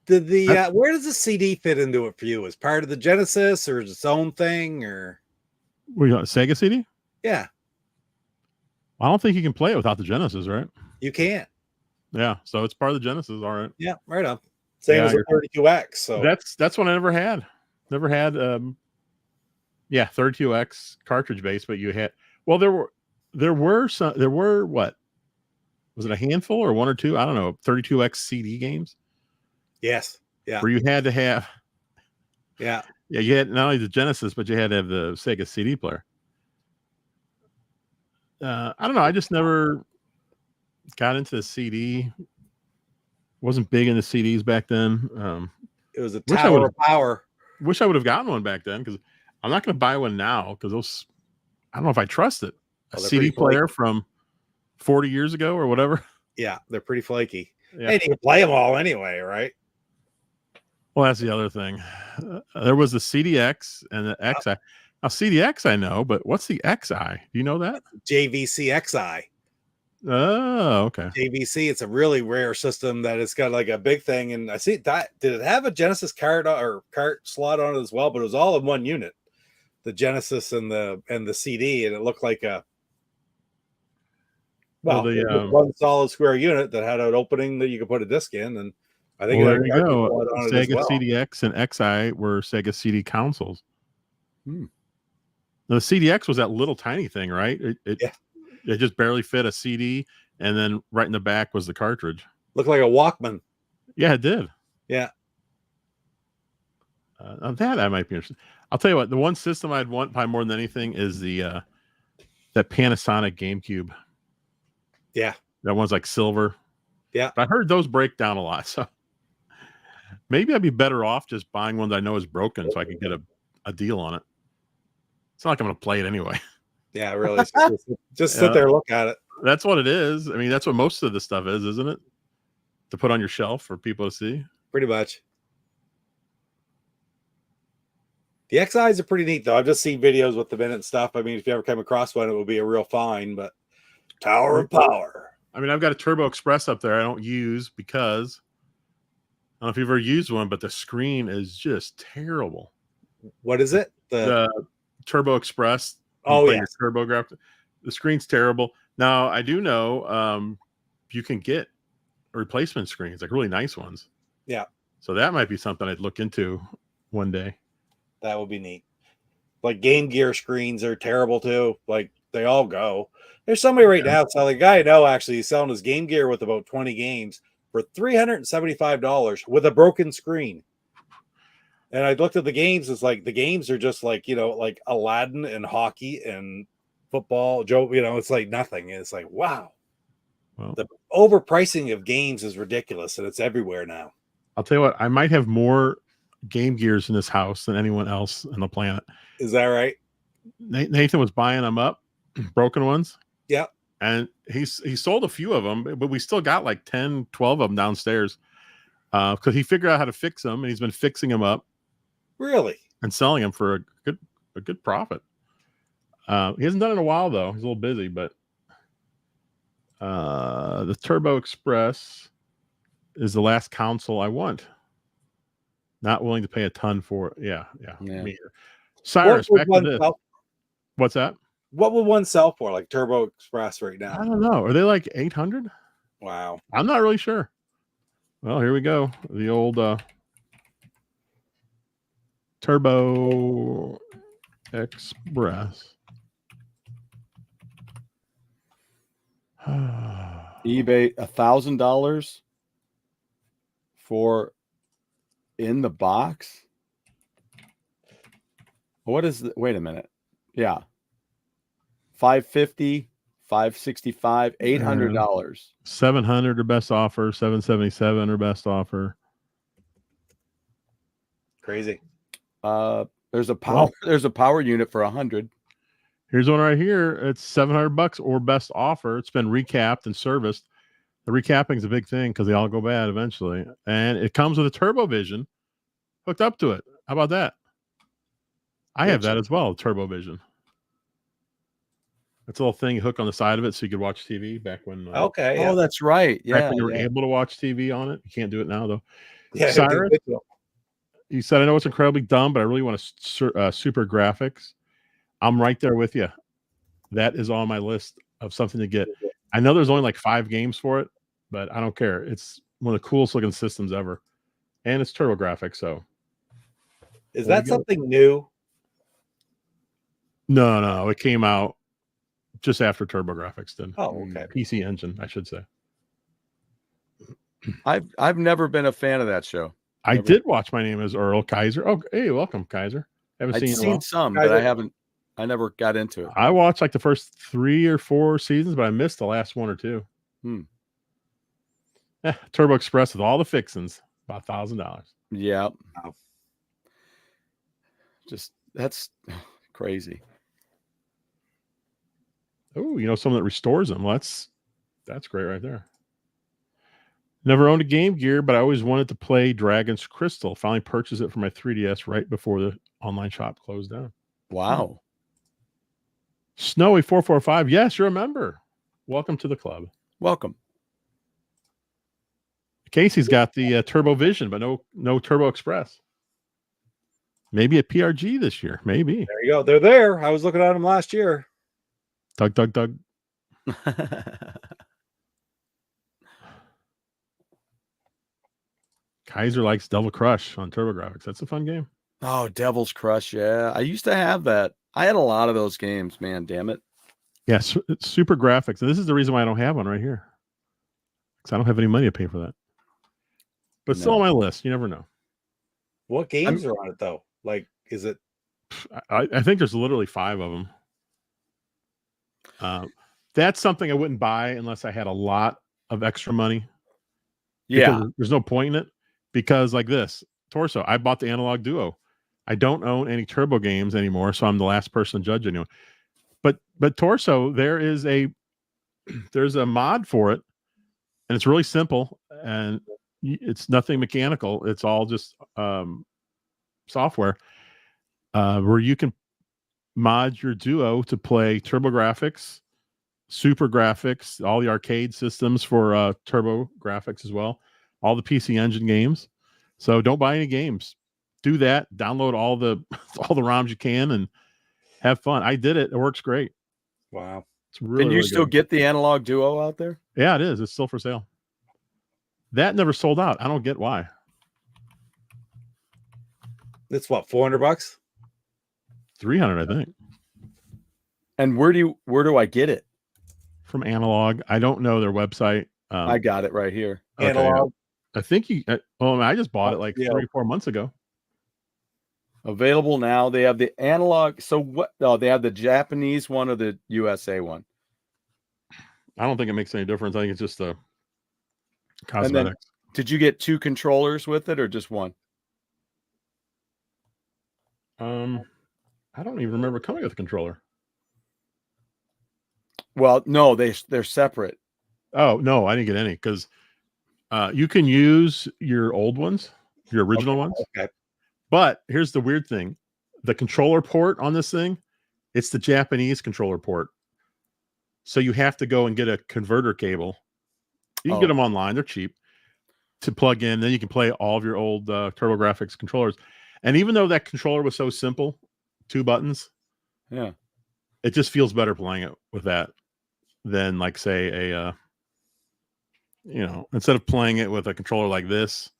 Did the where does the CD fit into it for you? As part of the Genesis, or is its own thing, or
We got a Sega CD?
yeah,
I don't think you can play it without the Genesis, right?
you can't.
Yeah, so it's part of the Genesis. All right.
Yeah, right on. Same
Yeah,
as the 32X. So
that's what I never had. Never had 32X cartridge base, but you had there were what? Was it a handful or one or two? I don't know, 32X CD games?
yes, yeah,
Where you had to have
yeah.
you had not only the Genesis, but you had to have the Sega CD player. I don't know. I just never got into the CD. Wasn't big into CDs back then.
It was a
Wish I
tower
would've-
of power.
Wish I would have gotten one back then, because I'm not going to buy one now, because those, I don't know if I trust it. A
Oh, they're
CD
pretty flaky.
player from 40 years ago or whatever.
Yeah, they're pretty flaky.
Yeah.
And you can play them all anyway, right?
Well, that's the other thing. There was the CDX and the XI. Now, CDX I know, but what's the XI? Do you know that?
JVC XI.
Oh, okay.
JVC, it's a really rare system that it's got like a big thing. And I see that, did it have a Genesis cart slot on it as well? But it was all in one unit, the Genesis and the CD, and it looked like a
Well,
it was one solid square unit that had an opening that you could put a disc in. And I think
well,
it had
there you
a
go.
slot on it as
Sega
well.
CDX and XI were Sega CD consoles.
Hmm.
Now, the CDX was that little tiny thing, right? It just barely fit a CD, and then right in the back was the cartridge.
Looked like a Walkman.
Yeah, it did.
Yeah.
On that I might be interested. I'll tell you what, the one system I'd want probably more than anything is the that Panasonic GameCube.
Yeah.
That one's like silver.
Yeah.
But I heard those break down a lot. So maybe I'd be better off just buying one that I know is broken so I can get a deal on it. It's not like I'm going to play it anyway.
Yeah, really. Just sit there and look at it.
That's what it is. I mean, that's what most of the stuff is, isn't it? To put on your shelf for people to see.
Pretty much. The XIs are pretty neat, though. I've just seen videos with them in it and stuff. I mean, if you ever come across one, it would be a real find, but tower of power.
I mean, I've got a Turbo Express up there I don't use because I don't know if you've ever used one, but the screen is just terrible.
What is it?
The Turbo Express.
Oh, yeah.
Turbo graphic. The screen's terrible. Now, I do know you can get replacement screens, like really nice ones.
Yeah.
So that might be something I'd look into one day.
That would be neat. Like Game Gear screens are terrible too. Like they all go. There's somebody right now selling, a guy I know actually, he's selling his Game Gear with about 20 games for $375 with a broken screen. And I looked at the games. It's like the games are just like, like Aladdin and hockey and football. It's like nothing. And it's like, wow.
Well,
the overpricing of games is ridiculous, and it's everywhere now.
I'll tell you what, I might have more Game Gears in this house than anyone else on the planet.
Is that right?
Nathan was buying them up, broken ones.
Yeah.
And he sold a few of them, but we still got like 10, 12 of them downstairs because he figured out how to fix them, and he's been fixing them up.
Really?
And selling them for a good profit. He hasn't done it in a while though. He's a little busy, but the Turbo Express is the last console I want. Not willing to pay a ton for it. Yeah. Me either. Cyrus, back to this. What's that?
What would one sell for, like Turbo Express right now?
I don't know. Are they like 800?
Wow.
I'm not really sure. Well, here we go. The old Turbo Express.
eBay $1,000 for in the box. What is the, wait a minute. Yeah. 550, 565, $800.
700 or best offer, 777 or best offer.
Crazy.
There's a power unit for 100.
Here's one right here. It's $700 or best offer. It's been recapped and serviced. The recapping is a big thing because they all go bad eventually. And it comes with a Turbo Vision hooked up to it. How about that? I have that as well, Turbo Vision. It's a little thing you hook on the side of it so you could watch TV back when.
Okay.
Oh, that's right.
Back
Yeah.
when you were
yeah.
able to watch TV on it. You can't do it now though.
Yeah.
Cyrus, you said I know it's incredibly dumb, but I really want super graphics. I'm right there with you. That is on my list of something to get. I know there's only like 5 games for it, but I don't care. It's one of the coolest looking systems ever, and it's TurboGrafx. So,
Is that something new?
No, it came out just after TurboGrafx did.
Oh, okay.
PC Engine, I should say.
I've never been a fan of that show.
I did watch My Name is Earl Kaiser. Oh, hey, welcome, Kaiser.
I've seen some, but I never got into it.
I watched like the first 3 or 4 seasons, but I missed the last 1 or 2. Turbo Express with all the fixins, about $1,000.
Yeah.
Wow.
Just that's crazy.
Oh, something that restores them. Well, that's great right there. Never owned a Game Gear, but I always wanted to play Dragon's Crystal. Finally purchased it for my 3DS right before the online shop closed down.
Wow.
Snowy445. Yes, you're a member. Welcome to the club.
Welcome.
Casey's got the Turbo Vision, but no Turbo Express. Maybe a PRG this year. Maybe.
There you go. They're there. I was looking at them last year.
Doug. Kaiser likes Devil Crush on TurboGrafx. That's a fun game.
Oh, Devil's Crush. Yeah. I used to have that. I had a lot of those games, man. Damn it.
Yes, it's super graphics. And this is the reason why I don't have one right here. Because I don't have any money to pay for that. But still on my list. You never know.
What games are on it, though? Like, is it?
I think there's literally 5 of them. That's something I wouldn't buy unless I had a lot of extra money.
Yeah.
There's no point in it. Because like this, Torso, I bought the Analog Duo. I don't own any Turbo games anymore, so I'm the last person to judge anyone. But Torso, there's a mod for it, and it's really simple, and it's nothing mechanical. It's all just software where you can mod your Duo to play TurboGrafx, Super Graphics, all the arcade systems for TurboGrafx as well, all the PC Engine games. So don't buy any games. Do that. Download all the ROMs you can and have fun. I did it. It works great.
Wow.
It's really.
Can you
really
still
good.
get the Analog Duo out there?
Yeah, it is. It's still for sale. That never sold out. I don't get why.
It's what, $400?
300, I think.
And where do I get it?
From Analog. I don't know their website.
I got it right here.
Analog.
I think I just bought it like 3 or 4 months ago.
Available now. They have the Analog. So what? Oh, they have the Japanese one or the USA one.
I don't think it makes any difference. I think it's just a cosmetics.
Did you get 2 controllers with it or just one?
I don't even remember coming with a controller.
Well, no, they're separate.
Oh no, I didn't get any because you can use your old ones, your original ones.
Okay.
But here's the weird thing: the controller port on this thing, it's the Japanese controller port. So you have to go and get a converter cable. You can get them online; they're cheap to plug in. Then you can play all of your old TurboGrafx controllers. And even though that controller was so simple, 2 buttons,
yeah,
it just feels better playing it with that than like say a instead of playing it with a controller like this,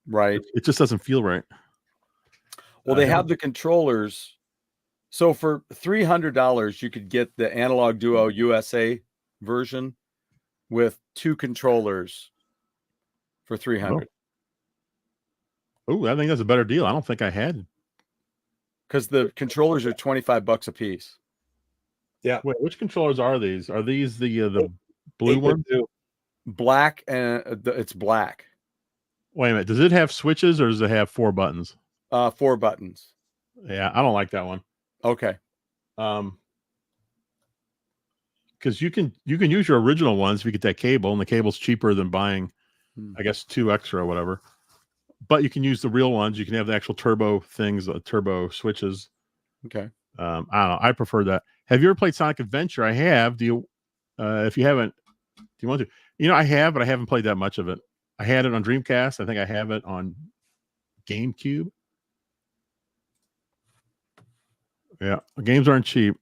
right?
It just doesn't feel right.
Well, they have the controllers. So for $300, you could get the Analog Duo USA version with 2 controllers for $300.
Oh, I think that's a better deal. I don't think I had.
Because the controllers are $25 a piece.
Yeah.
Wait, which controllers are these? Are these the blue one?
Black, and it's black.
Wait a minute. Does it have switches or does it have 4 buttons?
4 buttons.
Yeah, I don't like that one.
Okay.
Because you can use your original ones if you get that cable, and the cable's cheaper than buying, I guess, 2 extra or whatever. But you can use the real ones. You can have the actual turbo things, turbo switches.
Okay.
I don't know. I prefer that. Have you ever played Sonic Adventure? I have. Do you? If you haven't, do you want to? I have, but I haven't played that much of it. I had it on Dreamcast. I think I have it on GameCube. Yeah, games aren't cheap.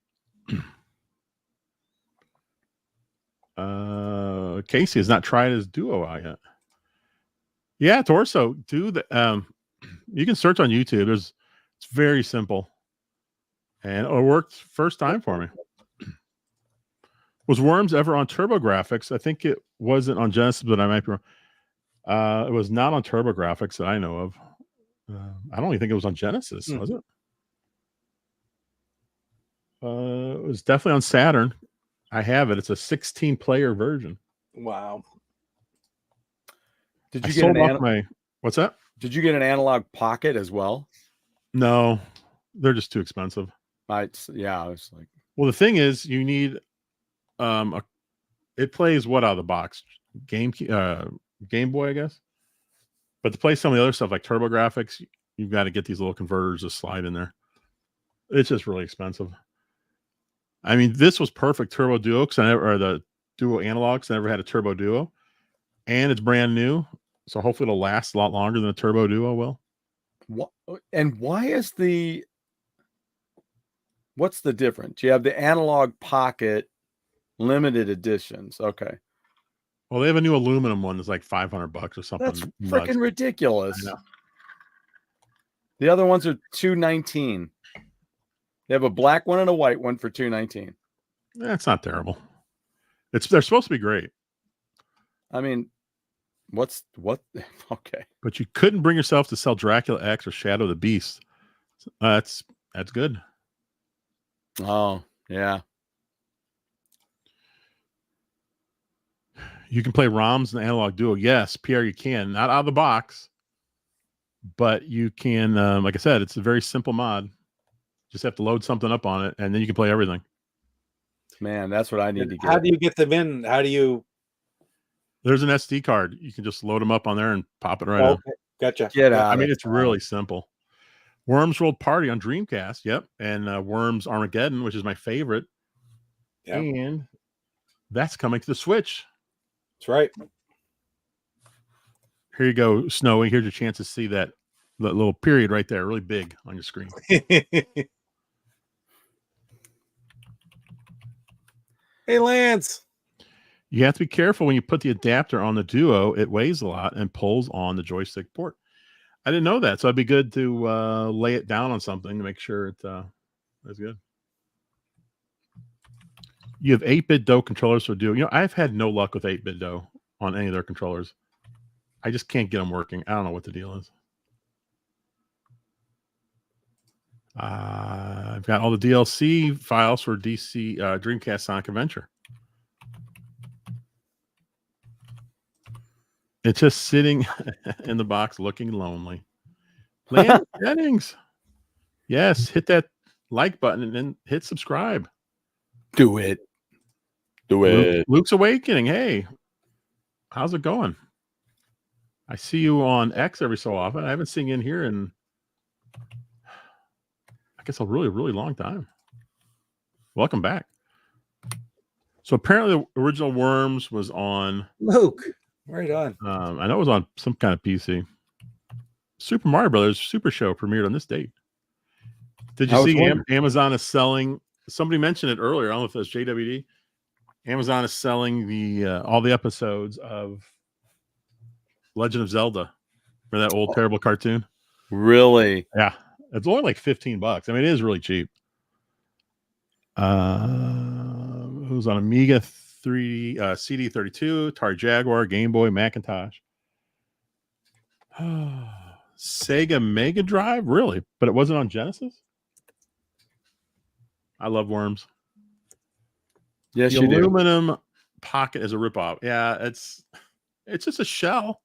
Casey has not tried his Duo out yet. Yeah, Torso, do the. You can search on YouTube. It's very simple, and it worked first time for me. Was Worms ever on TurboGrafx? I think it wasn't on Genesis, but I might be wrong. It was not on TurboGrafx that I know of. I don't even think it was on Genesis, was it? It was definitely on Saturn. I have it. It's a 16-player version.
Wow.
Did you get
what's that?
Did you get an analog pocket as well?
No, they're just too expensive.
I was like,
well, the thing is, you need it plays what out of the box? Game Boy, I guess. But to play some of the other stuff like TurboGrafx, you've got to get these little converters to slide in there. It's just really expensive. I mean, this was perfect Turbo Duo or the Duo analogs. I never had a Turbo Duo, and it's brand new, so hopefully it'll last a lot longer than a Turbo Duo will.
What? And why is what's the difference? You have the analog pocket limited editions. Okay.
Well, they have a new aluminum one that's like $500 or something.
That's freaking ridiculous. The other ones are $219. They have a black one and a white one for $219.
That's not terrible. They're supposed to be great.
I mean, what? Okay.
But you couldn't bring yourself to sell Dracula X or Shadow the Beast. That's good.
Oh, yeah.
You can play ROMs and Analog Duo. Yes, Pierre, you can. Not out of the box, but you can. Like I said, it's a very simple mod. Just have to load something up on it, and then you can play everything.
Man, that's what I need to get.
How do you get them in? How do you?
There's an SD card. You can just load them up on there and pop it right in.
Gotcha.
Get out.
I mean, it's really simple. Worms World Party on Dreamcast. Yep. And Worms Armageddon, which is my favorite.
Yep.
And that's coming to the Switch.
That's right.
Here you go, Snowy. Here's your chance to see that little period right there, really big on your screen.
Hey, Lance.
You have to be careful when you put the adapter on the Duo. It weighs a lot and pulls on the joystick port. I didn't know that, so it'd be good to lay it down on something to make sure it is good. You have 8-bit DOE controllers for Duo. I've had no luck with 8-bit DOE on any of their controllers. I just can't get them working. I don't know what the deal is. I've got all the DLC files for Dreamcast Sonic Adventure. It's just sitting in the box looking lonely. Lance Jennings. Yes, hit that like button and then hit subscribe.
Do it.
Luke's Awakening. Hey, how's it going? I see you on X every so often. I haven't seen you in here in, I guess, a really, really long time. Welcome back. So apparently the original Worms was on
Luke. Right on.
I know it was on some kind of PC. Super Mario Brothers Super Show premiered on this date. Did you see Amazon is selling? Somebody mentioned it earlier. I don't know if it was JWD. Amazon is selling the all the episodes of Legend of Zelda. Remember that old terrible cartoon?
Really?
Yeah. It's only like $15. I mean, it is really cheap. It was on Amiga 3 CD32, Atari Jaguar, Game Boy, Macintosh. Sega Mega Drive, really? But it wasn't on Genesis? I love Worms.
Yes,
the
you do.
aluminum pocket is a ripoff. Yeah, it's just a shell.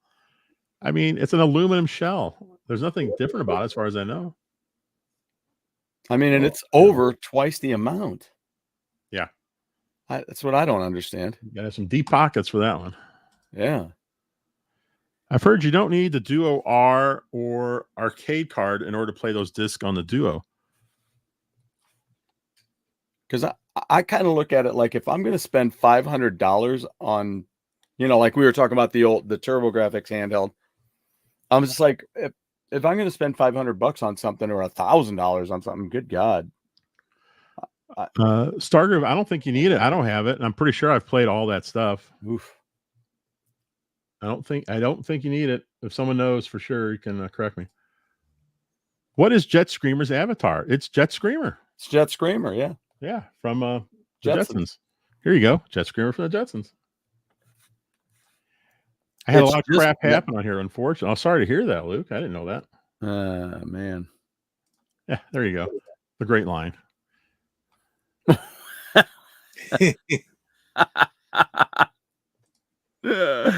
I mean, it's an aluminum shell. There's nothing different about it as far as I know.
I mean, and it's over twice the amount.
Yeah.
That's what I don't understand.
You gotta have some deep pockets for that one.
Yeah.
I've heard you don't need the Duo R or arcade card in order to play those discs on the Duo.
Because I kind of look at it like if I'm going to spend $500 on, like we were talking about the TurboGrafx handheld, I'm just like, if I'm going to spend $500 on something or $1,000 on something, good God.
Stargroove, I don't think you need it. I don't have it, and I'm pretty sure I've played all that stuff.
Oof.
I don't think you need it. If someone knows for sure, you can correct me. What is Jet Screamer's avatar? It's Jet Screamer.
It's Jet Screamer, yeah.
Yeah, from the Jetsons. Here you go, Jet Screamer from the Jetsons. I had a lot of crap happen on here, unfortunately. I'm sorry to hear that, Luke. I didn't know that.
Man.
Yeah, there you go. The great line.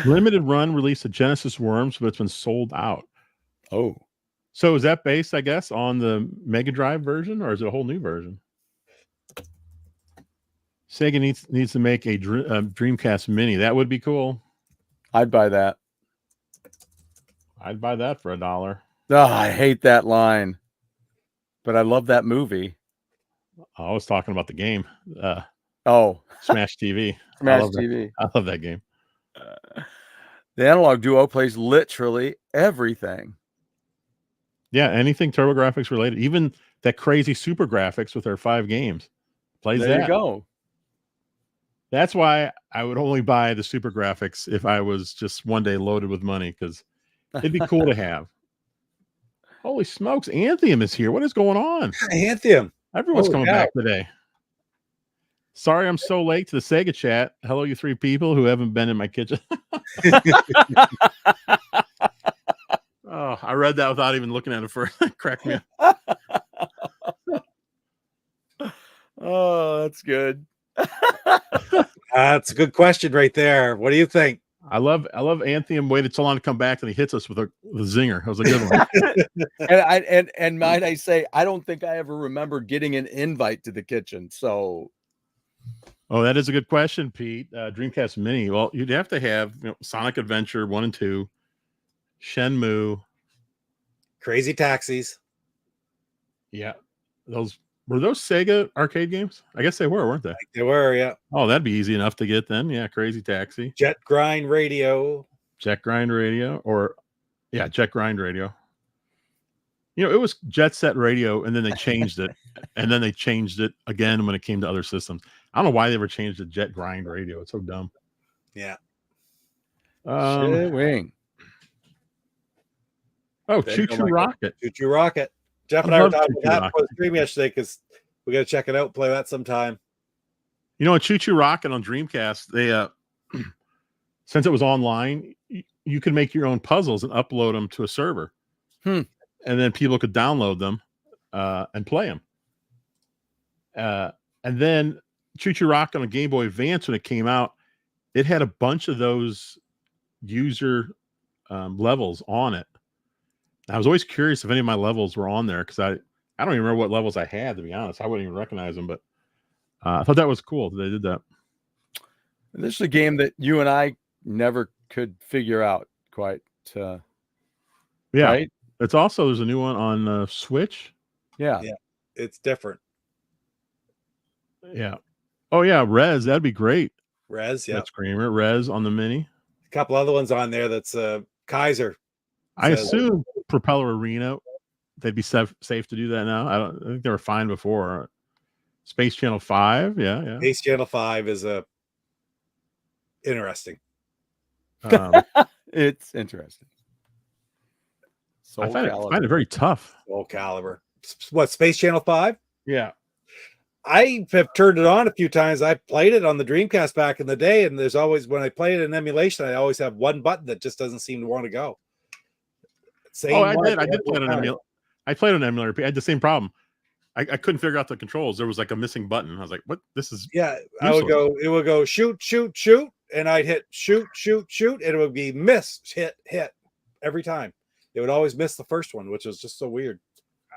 Limited run release of Genesis Worms, but it's been sold out.
Oh.
So is that based, I guess, on the Mega Drive version, or is it a whole new version? Sega needs to make a Dreamcast Mini. That would be cool.
I'd buy that.
I'd buy that for $1.
Oh, I hate that line, but I love that movie.
I was talking about the game. Smash TV.
Smash TV.
I love that game.
The Analog Duo plays literally everything.
Yeah, anything TurboGrafx related, even that crazy Super Graphics with their 5 games, plays that.
There you go.
That's why I would only buy the Super Graphics if I was just one day loaded with money, because it'd be cool to have. Holy smokes, Anthem is here. What is going on?
Anthem.
Everyone's coming back today. Sorry I'm so late to the Sega chat. Hello, you 3 people who haven't been in my kitchen. Oh, I read that without even looking at it first. Cracked me up.
Oh, that's good.
That's a good question right there. What do you think?
I love Anthem waited so long to come back and he hits us with a zinger. That was a good one.
and might I say, I don't think I ever remember getting an invite to the kitchen. So,
oh, that is a good question, Pete. Dreamcast Mini. Well, you'd have to have Sonic Adventure 1 and 2, Shenmue,
Crazy Taxis.
Yeah, were those Sega arcade games? I guess they were, weren't they?
They were, yeah.
Oh, that'd be easy enough to get then. Yeah, Crazy Taxi,
Jet Grind Radio,
Jet Grind Radio. It was Jet Set Radio, and then they changed it, and then they changed it again when it came to other systems. I don't know why they ever changed it to Jet Grind Radio. It's so dumb.
Yeah.
Wing.
Oh, Choo Choo Rocket.
Choo Choo Rocket. Jeff and I were talking about that for the stream yesterday because we got to check it out, play that sometime.
Choo Choo Rocket on Dreamcast, they since it was online, you could make your own puzzles and upload them to a server. And then people could download them and play them. And then Choo Choo Rocket on a Game Boy Advance, when it came out, it had a bunch of those user levels on it. I was always curious if any of my levels were on there, because I don't even remember what levels I had, to be honest. I wouldn't even recognize them, but I thought that was cool that they did that.
This is a game that you and I never could figure out quite.
Yeah.
Right?
It's also, there's a new one on Switch.
Yeah.
It's different.
Yeah. Oh, yeah. Rez. That'd be great.
Rez. Yeah.
That's Screamer. Rez on the Mini.
A couple other ones on there. That's Kaiser.
I assume Propeller Arena, they'd be safe to do that now. I think they were fine before. Space Channel 5. Yeah.
Space Channel 5 is interesting.
It's interesting.
I find it very tough.
Soul Calibur. What, Space Channel 5?
Yeah.
I have turned it on a few times. I played it on the Dreamcast back in the day, and there's always, when I play it in emulation, I always have one button that just doesn't seem to want to go.
I did play it on emulator. I played on emulator. I had the same problem. I couldn't figure out the controls. There was like a missing button. I was like, what? This is
useless. It would go shoot, shoot, shoot, and I'd hit shoot, shoot, shoot, and it would be miss, hit every time. It would always miss the first one, which was just so weird.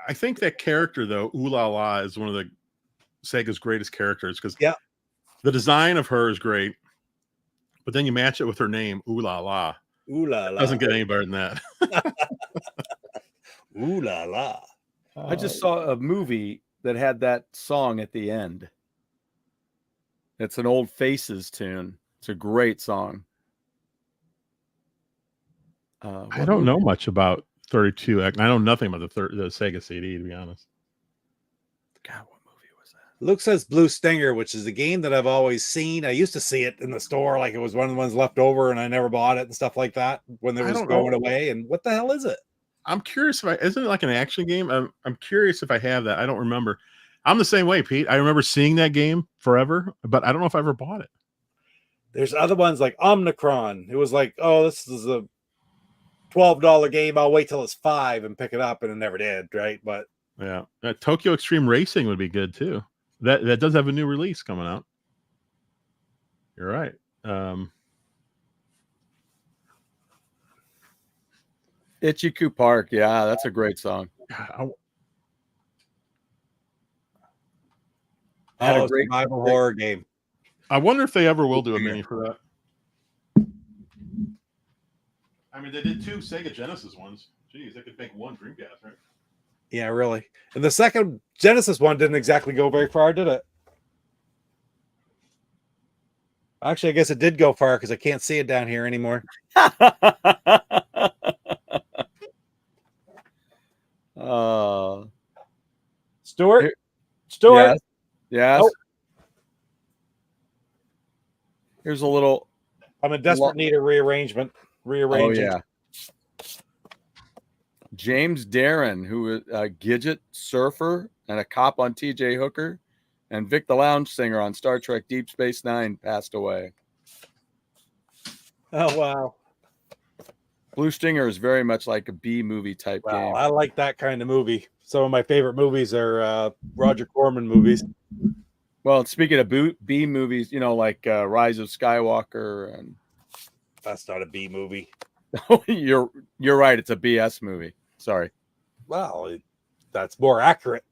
I think that character, though, Ooh La La, is one of the Sega's greatest characters, because the design of her is great, but then you match it with her name, Ooh La La.
Ooh La La.
Doesn't get any better than that.
Ooh La La.
I just saw a movie that had that song at the end. It's an old Faces tune. It's a great song.
I don't know much about 32. I know nothing about the Sega CD, to be honest.
God, what movie was that?
Luke says Blue Stinger, which is a game that I've always seen. I used to see it in the store, like it was one of the ones left over, and I never bought it and stuff like that when there was going away. And what the hell is it?
I'm curious if isn't it like an action game? I'm curious if I have that. I don't remember. I'm the same way, Pete. I remember seeing that game forever, but I don't know if I ever bought it.
There's other ones like Omnicron. It was like, oh, this is a $12 game. I'll wait till it's $5 and pick it up, and it never did, right? But
yeah, Tokyo Extreme Racing would be good too. That does have a new release coming out. You're right.
Ichiku Park. Yeah, that's a great song.
a great survival horror game.
I wonder if they ever will do a mini for that. I mean, they did 2 Sega Genesis ones. Jeez, they could make 1 Dreamcast, right?
Yeah, really. And the second Genesis one didn't exactly go very far, did it? Actually, I guess it did go far because I can't see it down here anymore. Stuart? Stuart?
Yes. Oh. Here's a little.
I'm in desperate need of rearrangement. Rearranging.
Oh, yeah. James Darren, who is a Gidget surfer and a cop on T.J. Hooker, and Vic the Lounge singer on Star Trek Deep Space Nine, passed away.
Oh, wow.
Blue Stinger is very much like a B movie type game.
I like that kind of movie. Some of my favorite movies are Roger Corman movies.
Well, speaking of B movies, you know, like Rise of Skywalker, and
that's not a B movie.
You're right. It's a BS movie. Sorry.
Well, that's more accurate.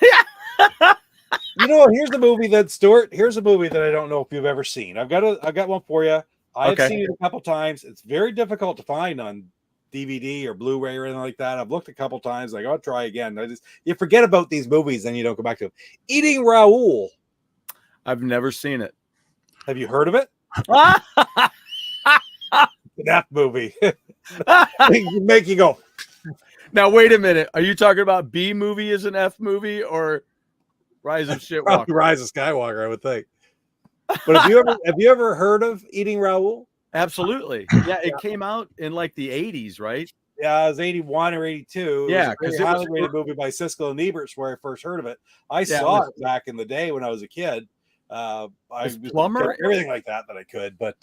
You know, here's the movie that Stuart. Here's a movie that I don't know if you've ever seen. I've got one for you. I've seen it a couple times. It's very difficult to find on DVD or Blu-ray or anything like that. I've looked a couple times. Like, I'll try again. You forget about these movies, and you don't go back to them. Eating Raoul.
I've never seen it.
Have you heard of it? An F movie. Make you go.
Now wait a minute. Are you talking about B movie is an F movie or Rise of Shitwalker?
Rise of Skywalker, I would think. But have you ever heard of Eating Raoul?
Absolutely. Yeah, it came out in like the 80s, right?
Yeah, it was 81 or 82.
Yeah,
because it was a highly rated movie by Siskel and Ebert's where I first heard of it. I saw it back in the day when I was a kid. I
Plumber,
everything like that I could, but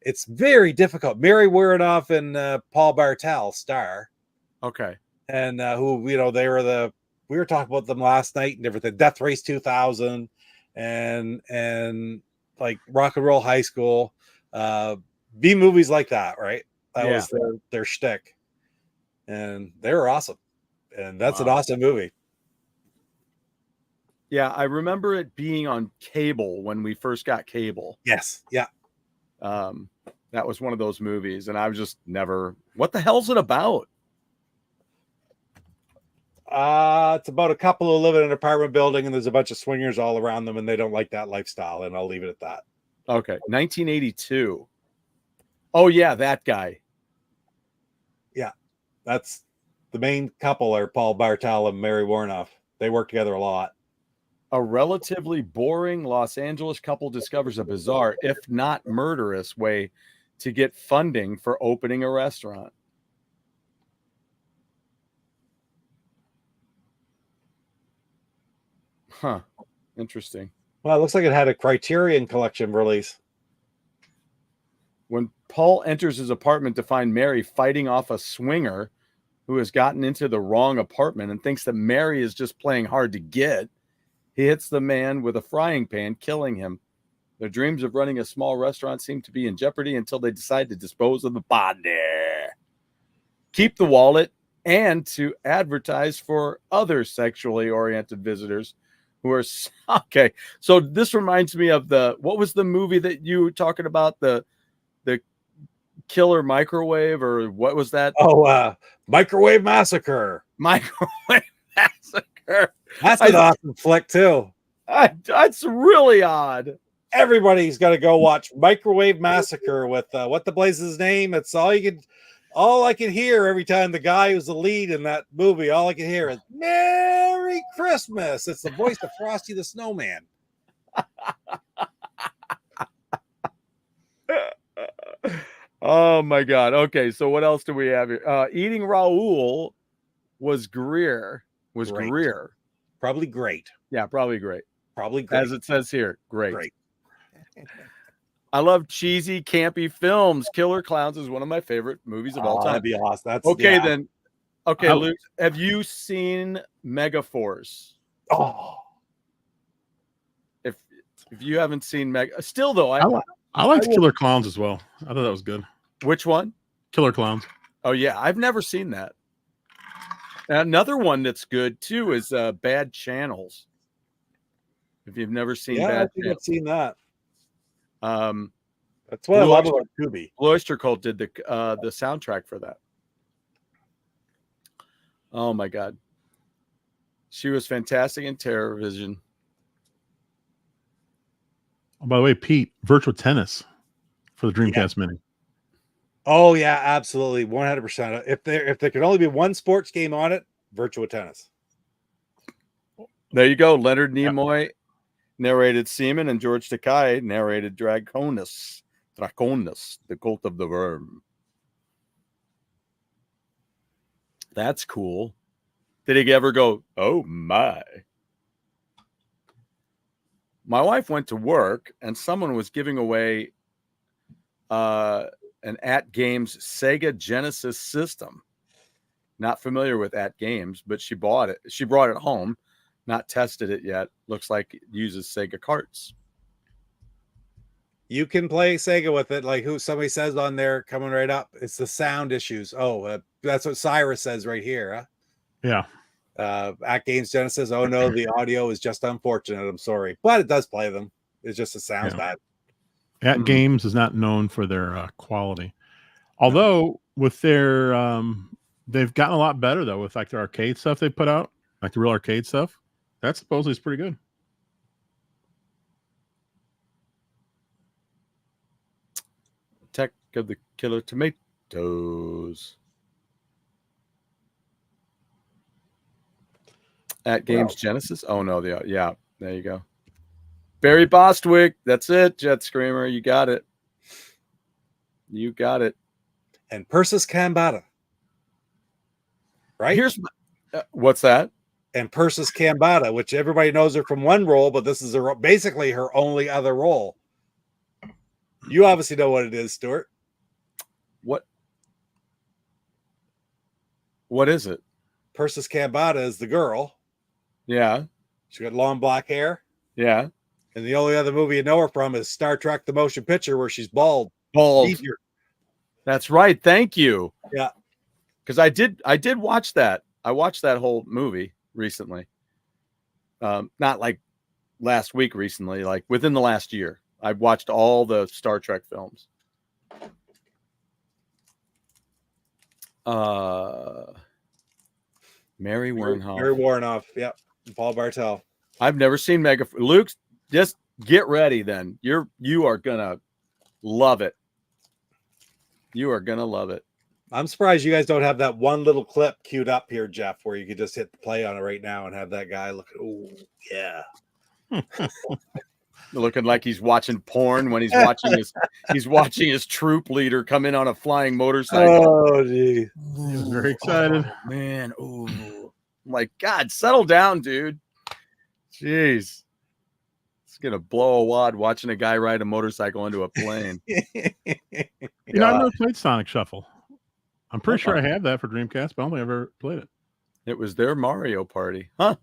it's very difficult. Mary Warenoff and Paul Bartel star.
Okay.
And who, you know, we were talking about them last night and everything. Death Race 2000 and like Rock and Roll High School. B movies like that, right? That was their shtick. And they were awesome. And that's an awesome movie.
Yeah, I remember it being on cable when we first got cable.
Yes. Yeah.
That was one of those movies, and I was just never. What the hell's it about?
It's about a couple who live in an apartment building, and there's a bunch of swingers all around them, and they don't like that lifestyle. And I'll leave it at that.
Okay, 1982. Oh yeah, that guy.
Yeah, that's the main couple are Paul Bartel and Mary Warenoff. They work together a lot.
A relatively boring Los Angeles couple discovers a bizarre, if not murderous, way to get funding for opening a restaurant. Huh. Interesting.
Well, it looks like it had a Criterion Collection release.
When Paul enters his apartment to find Mary fighting off a swinger who has gotten into the wrong apartment and thinks that Mary is just playing hard to get, he hits the man with a frying pan, killing him. Their dreams of running a small restaurant seem to be in jeopardy until they decide to dispose of the body, keep the wallet, and to advertise for other sexually oriented visitors who are okay. So this reminds me of what was the movie that you were talking about? The Killer Microwave, or what was that?
Oh, Microwave Massacre.
Microwave Massacre.
That's an awesome flick too.
That's really odd.
everybody's got to go watch Microwave Massacre with what the blazes name. It's all I can hear every time the guy who's the lead in that movie. All I can hear is "Merry Christmas." It's the voice of Frosty the Snowman.
Oh my God. Okay, so what else do we have here? Eating Raoul was Greer.
Great. Probably great.
Yeah, probably great.
Probably great.
As it says here, great.
Great.
I love cheesy, campy films. Killer Clowns is one of my favorite movies of all time.
That'd be awesome. That's
okay,
yeah.
then. Okay, Luke, have you seen Megaforce?
Oh,
If you haven't seen still though,
I liked Killer Clowns as well. I thought that was good.
Which one?
Killer Clowns.
Oh yeah, I've never seen that. Another one that's good too is Bad Channels. If you've never seen Bad Channels.
I've seen that.
That's
what I love about Tubi.
Blue Oyster Cult did the soundtrack for that. Oh my God. She was fantastic in Terror Vision.
Oh, by the way, Pete, virtual tennis for the Dreamcast Mini.
Oh yeah, absolutely, 100%. If there could only be one sports game on it, virtual tennis.
There you go. Leonard Nimoy narrated Seaman, and George Takei narrated Draconis, the cult of the worm. That's cool. Did he ever go, oh my? My wife went to work and someone was giving away an At Games Sega Genesis system. Not familiar with At Games, but she bought it. She brought it home, not tested it yet. Looks like it uses Sega carts.
You can play Sega with it, like somebody says on there, coming right up. It's the sound issues. Oh, that's what Cyrus says right here. Huh?
Yeah.
At Games Genesis. Oh no, the audio is just unfortunate. I'm sorry, but it does play them. It's just it sounds bad.
At Games is not known for their quality, although with their they've gotten a lot better though with like their arcade stuff they put out, like the real arcade stuff. That supposedly is pretty good.
Attack of the Killer Tomatoes. At Games Genesis. Oh no, yeah, there you go. Barry Bostwick. That's it, Jet Screamer. You got it. You got it.
And Persis Kambata. Right?
Here's what's that?
And Persis Kambata, which everybody knows her from one role, but this is basically her only other role. You obviously know what it is, Stuart.
What is it?
Persis Kambata is the girl.
Yeah.
She got long black hair.
Yeah.
And the only other movie you know her from is Star Trek: The Motion Picture, where she's bald.
That's right. Thank you.
Yeah.
Because I did watch that. I watched that whole movie recently. Not like last week recently, like within the last year. I watched all the Star Trek films. Mary Warrenhoff.
Mary Warrenhoff. Yep. Paul Bartel.
I've never seen Luke, just get ready then. You are gonna love it. You are gonna love it.
I'm surprised you guys don't have that one little clip queued up here, Jeff, where you could just hit the play on it right now and have that guy look. Oh yeah.
Looking like he's watching porn when he's watching his troop leader come in on a flying motorcycle.
Oh gee.
He was very excited.
Oh, man. Oh my God, settle down, dude. Jeez. It's gonna blow a wad watching a guy ride a motorcycle into a plane.
I've never played Sonic Shuffle. I'm pretty sure I have that for Dreamcast, but I don't think I've ever played it.
It was their Mario Party. Huh?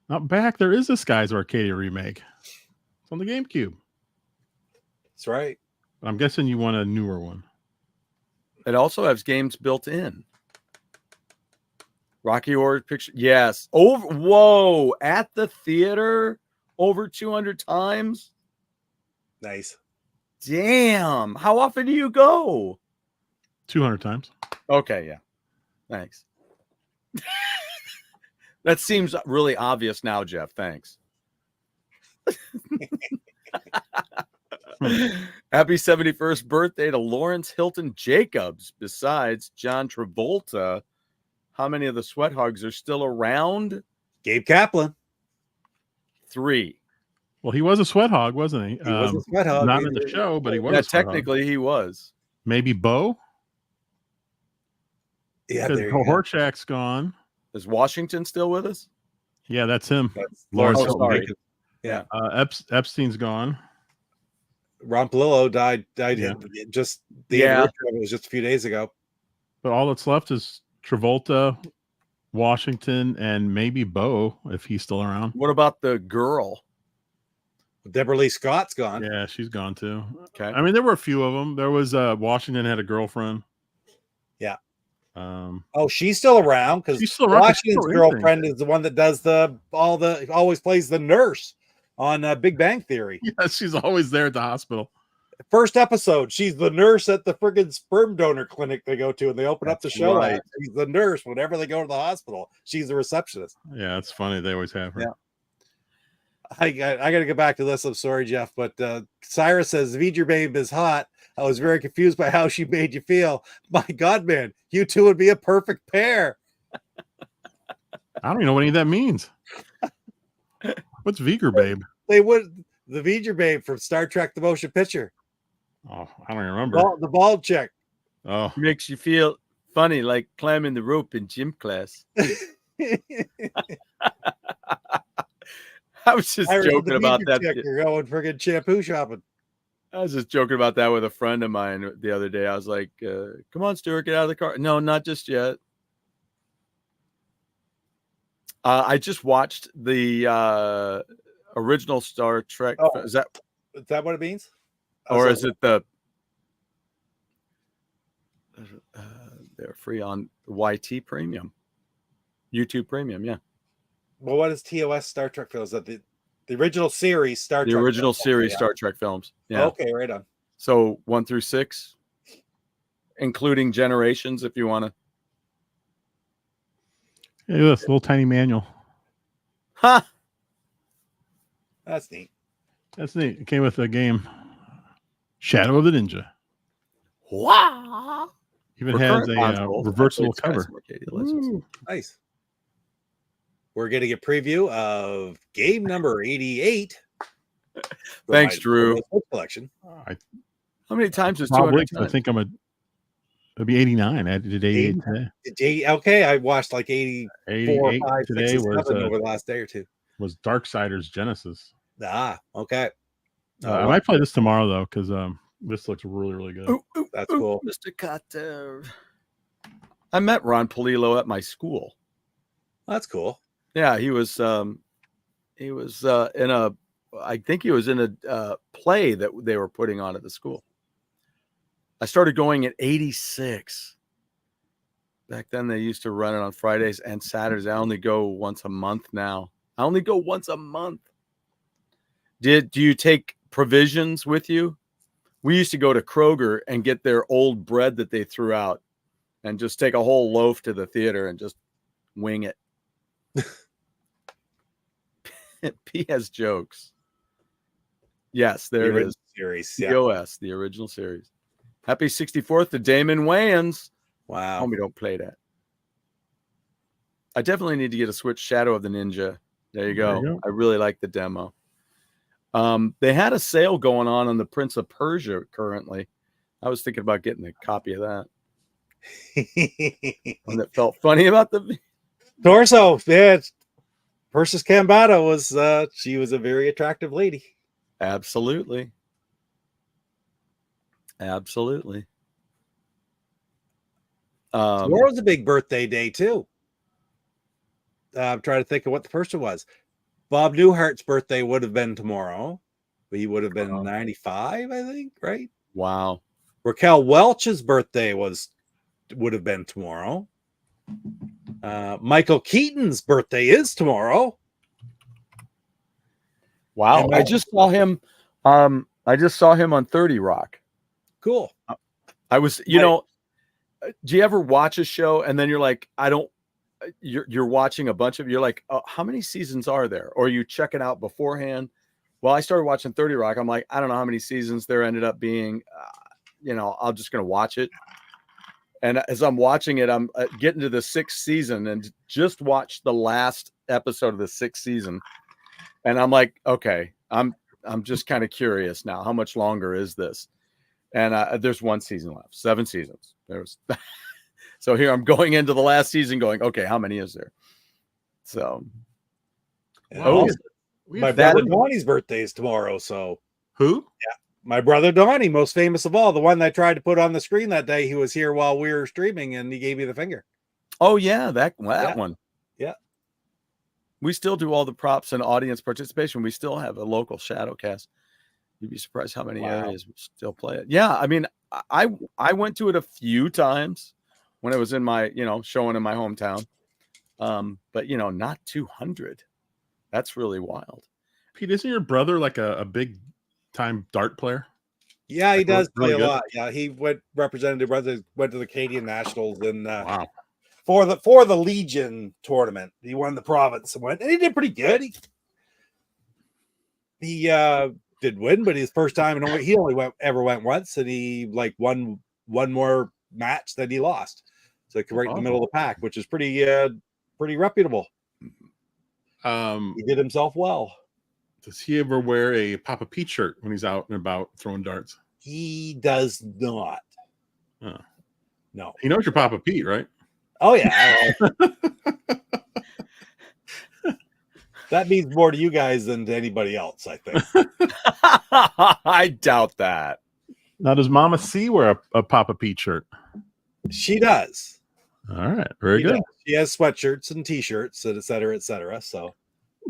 Not back. There is this guy's Arcadia remake. It's on the GameCube.
That's right.
But I'm guessing you want a newer one.
It also has games built in. Rocky Horror Picture. Yes. Whoa. At the theater over 200 times.
Nice.
Damn. How often do you go?
200 times.
Okay. Yeah. Thanks. That seems really obvious now, Jeff. Thanks. Happy 71st birthday to Lawrence Hilton Jacobs. Besides John Travolta, how many of the Sweat Hogs are still around?
Gabe Kaplan.
3.
Well, he was a sweat hog, wasn't he?
He was a sweat hog.
Not in the show, but he was.
Yeah,
a sweat
technically
hog.
he was.
Maybe Bo.
Yeah,
Because
there you go.
Horchak's gone.
Is Washington still with us?
Yeah, that's him.
That's
Lawrence
Lawrence
Oh, sorry.
Hilton. Yeah.
Epstein's gone.
Ron Palillo died
Yeah.
just the
Yeah.
anniversary of it was just a few days ago.
But all that's left is Travolta, Washington, and maybe Bo if he's still around.
What about the girl?
Deborah Lee Scott's gone.
Yeah, she's gone too.
Okay.
I mean, there were a few of them. There was Washington had a girlfriend.
Yeah.
Um,
Oh, she's still around because
She's still around 'cause she's
Washington's
still in
girlfriend is the one that does always plays the nurse on Big Bang Theory.
yeah, she's always there at the hospital.
First episode, she's the nurse at the friggin' sperm donor clinic they go to, and they open up the
That's
show.
right.
At. She's the nurse whenever they go to the hospital. She's the receptionist.
Yeah, it's funny. They always have her.
Yeah.
I got to get back to this. I'm sorry, Jeff, but Cyrus says V'ger Babe is hot. I was very confused by how she made you feel. My God, man, you two would be a perfect pair.
I don't even know what any of that means. What's V'ger Babe?
They would the V'ger Babe from Star Trek: The Motion Picture.
Oh, I don't even remember.
The bald chick.
Oh,
Makes you feel funny, like climbing the rope in gym class. I was just
Iris with
joking
the
about
V'ger
that.
chick, you're going friggin' shampoo shopping.
I was just joking about that with a friend of mine the other day. I was like, come on, Stuart, get out of the car. No, not just yet. I just watched the original Star Trek.
Oh.
Is that
what it means?
or is it the they're free on YT Premium, YouTube Premium? Yeah,
Well, what is TOS Star Trek films? That the original series Star
the
Trek.
original
films?
series
Yeah.
Star Trek films. Yeah.
Okay, right on.
So 1 through 6, including Generations, if you want to.
hey, this little tiny manual.
Ha!
That's neat.
That's neat. It came with a game, Shadow of the Ninja.
Wow.
Even
For
has
current
a
consoles,
reversible
I played
cover.
Skies Arcadia Legends.
Ooh.
Nice. We're getting a preview of game number 88. from
Thanks,
my
Drew.
Switch collection.
How many times is
Probably,
200?
I think it'll be 89. I did 88 today.
Okay, I watched like 84,
88
5, 6,
today
and 7
was
over the last day or two.
Darksiders Genesis.
Okay.
I might play this tomorrow though, because this looks really, really good.
That's cool.
Mr. Carter. I met Ron Polillo at my school.
That's cool.
Yeah, he was in a, I think he was in a play that they were putting on at the school. I started going at 86. Back then they used to run it on Fridays and Saturdays. I only go once a month now. I only go once a month. Do you take provisions with you? We used to go to Kroger and get their old bread that they threw out and just take a whole loaf to the theater and just wing it. P.S. jokes. Yes, there it is.
Series. Yeah.
POS, the original series. Happy 64th to Damon Wayans.
Wow.
Tell me don't play that. I definitely need to get a Switch Shadow of the Ninja. There you go.
There you go.
I really like the demo. They had a sale going on the Prince of Persia currently. I was thinking about getting a copy of that. One that felt funny about the
Torso. Yeah. Persis Kambata was she was a very attractive lady.
Absolutely. Absolutely.
Tomorrow's a big birthday day too. I'm trying to think of what the person was. Bob Newhart's birthday would have been tomorrow. He would have been 95, I think, right?
Wow.
Raquel Welch's birthday would have been tomorrow. Michael Keaton's birthday is tomorrow.
Wow.
And
I just saw him on 30 Rock.
Cool.
I was, do you ever watch a show and then you're like, you're watching a bunch of, you're like, oh, how many seasons are there? Or you check it out beforehand. Well, I started watching 30 Rock. I'm like, I don't know how many seasons there ended up being. I'm just going to watch it. And as I'm watching it, I'm getting to the 6th season and just watched the last episode of the 6th season. And I'm like, okay, I'm just kind of curious now. How much longer is this? And there's 1 season left, 7 seasons. So here I'm going into the last season going, okay, how many is there? So,
my brother Donnie's birthday is tomorrow. So
who?
Yeah, my brother Donnie, most famous of all, the one I tried to put on the screen that day. He was here while we were streaming, and he gave me the finger.
Oh yeah, that one.
Yeah,
we still do all the props and audience participation. We still have a local Shadowcast. You'd be surprised how many areas we still play it. Yeah, I mean, I went to it a few times when it was in my showing in my hometown, but not 200. That's really wild.
Pete, isn't your brother like a big time dart player?
Yeah, he does play a lot. Yeah, he went to the Canadian Nationals and for the Legion tournament. He won the province and he did pretty good. He did win, but his first time, and he only ever went once, and he won one more match that he lost. So he right in the middle of the pack, which is pretty reputable. He did himself well.
Does he ever wear a Papa Pete shirt when he's out and about throwing darts?
He does not. No.
He knows you're Papa Pete, right?
Oh yeah. That means more to you guys than to anybody else, I think.
I doubt that.
Now, does Mama C wear a Papa Pete shirt?
She does.
All right, very good.
She has sweatshirts and T-shirts, and et cetera, et cetera. So,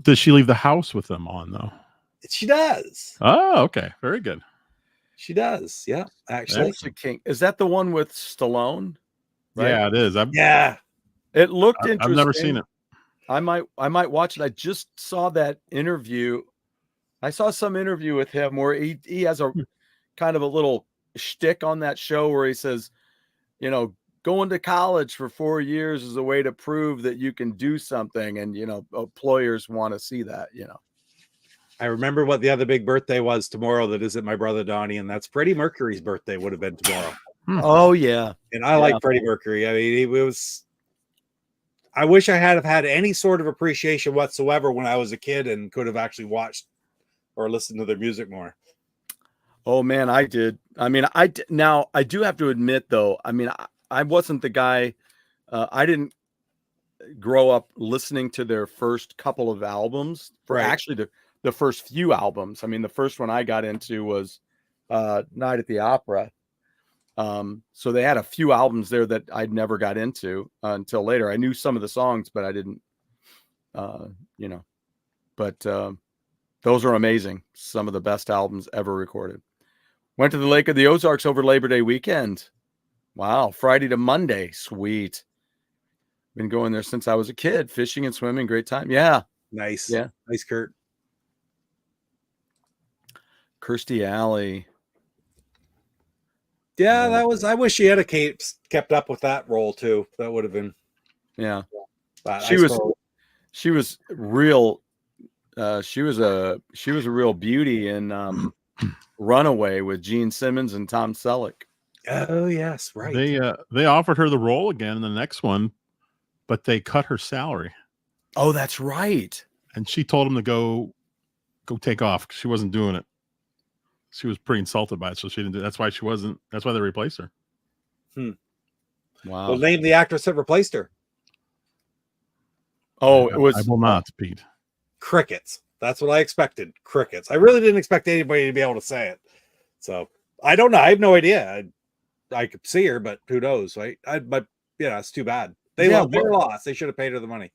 does she leave the house with them on though?
She does.
Oh, okay, very good.
She does. Yeah, actually.
King. Is that the one with Stallone?
Right? Yeah, it is.
Yeah,
it looked interesting.
I've never seen it.
I might watch it. I just saw that interview. I saw some interview with him where he has a kind of a little shtick on that show where he says, going to college for 4 years is a way to prove that you can do something. And, employers want to see that,
I remember what the other big birthday was tomorrow that isn't my brother Donnie, and that's Freddie Mercury's birthday would have been tomorrow.
Oh, yeah.
And I like Freddie Mercury. I mean, I wish I had had any sort of appreciation whatsoever when I was a kid and could have actually watched or listened to their music more.
Oh man, I did. I mean, now I do have to admit though, I mean, I wasn't the guy, I didn't grow up listening to their first couple of albums actually the first few albums. I mean, the first one I got into was Night at the Opera. So they had a few albums there that I'd never got into until later. I knew some of the songs, but I didn't, but those are amazing. Some of the best albums ever recorded. Went to the Lake of the Ozarks over Labor Day weekend. Wow. Friday to Monday. Sweet. Been going there since I was a kid, fishing and swimming. Great time. Yeah.
Nice.
Yeah.
Nice, Kurt.
Kirstie Alley.
Yeah, that was. I wish she had kept up with that role too. That would have been.
Yeah,
but
she was real. She was a real beauty in Runaway with Gene Simmons and Tom Selleck.
Oh yes, right.
They offered her the role again in the next one, but they cut her salary.
Oh, that's right.
And she told him to go take off. She wasn't doing it. She was pretty insulted by it, so she didn't do it. That's why they replaced her.
Wow.
Well, name the actress that replaced her.
Oh, it was.
I will not, Pete.
Crickets. That's what I expected. Crickets. I really didn't expect anybody to be able to say it. So I don't know. I have no idea. I could see her, but who knows, right? But it's too bad. They lost. They should have paid her the money.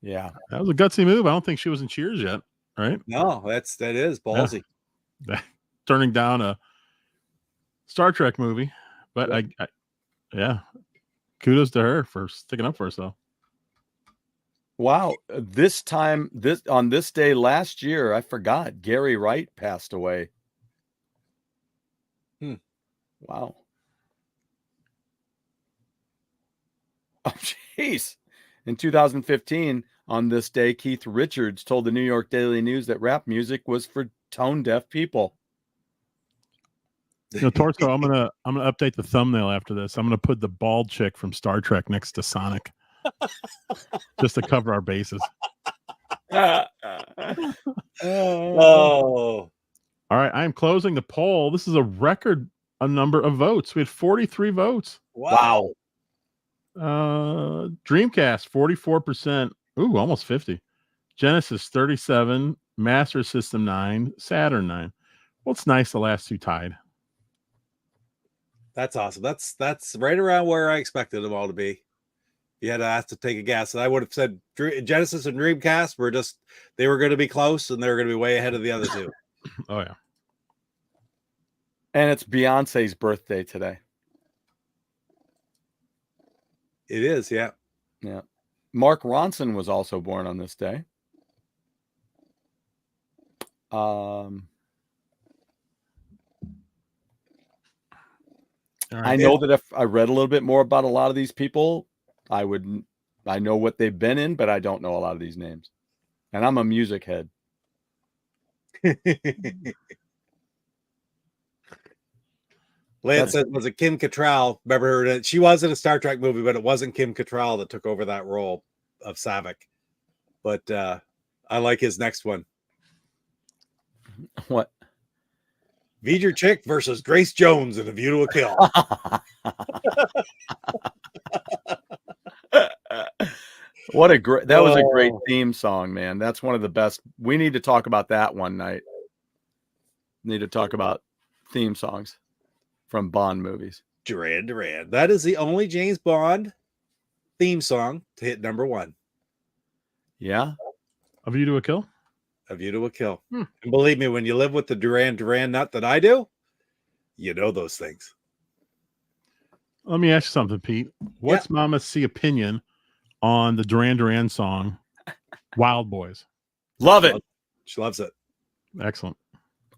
Yeah,
that was a gutsy move. I don't think she was in Cheers yet. Right?
No, that is ballsy.
Yeah. Turning down a Star Trek movie, but kudos to her for sticking up for herself.
Wow, on this day last year, I forgot Gary Wright passed away. Wow. Oh, jeez. In 2015, On this day, Keith Richards told the New York Daily News that rap music was for tone-deaf people.
Torso, I'm gonna update the thumbnail after this. I'm gonna put the bald chick from Star Trek next to Sonic, just to cover our bases.
Oh,
all right. I am closing the poll. This is a record number of votes. We had 43 votes.
wow.
Dreamcast 44%. Ooh, almost 50. Genesis 37. Master System 9. Saturn 9. Well, it's nice the last two tied.
That's awesome. That's right around where I expected them all to be. You had to ask to take a guess, and I would have said Genesis and Dreamcast were they were going to be close, and they were going to be way ahead of the other two.
Oh yeah.
And it's Beyonce's birthday today.
It is, yeah.
Yeah. Mark Ronson was also born on this day. I know that if I read a little bit more about a lot of these people, I know what they've been in, but I don't know a lot of these names. And I'm a music head.
Lance said, was it Kim Cattrall? Remember her? She was in a Star Trek movie, but it wasn't Kim Cattrall that took over that role of Savick. But I like his next one.
What?
V'ger Chick versus Grace Jones in A View to a Kill.
What a great, that was a great theme song, man. That's one of the best. We need to talk about that one night. Need to talk about theme songs from Bond movies.
Duran Duran. That is the only James Bond theme song to hit #1.
Yeah.
A View to a Kill?
A View to a Kill. And believe me, when you live with the Duran Duran nut that I do, you know those things.
Let me ask you something, Pete. What's Mama C opinion on the Duran Duran song Wild Boys?
Love it.
She loves it.
Excellent.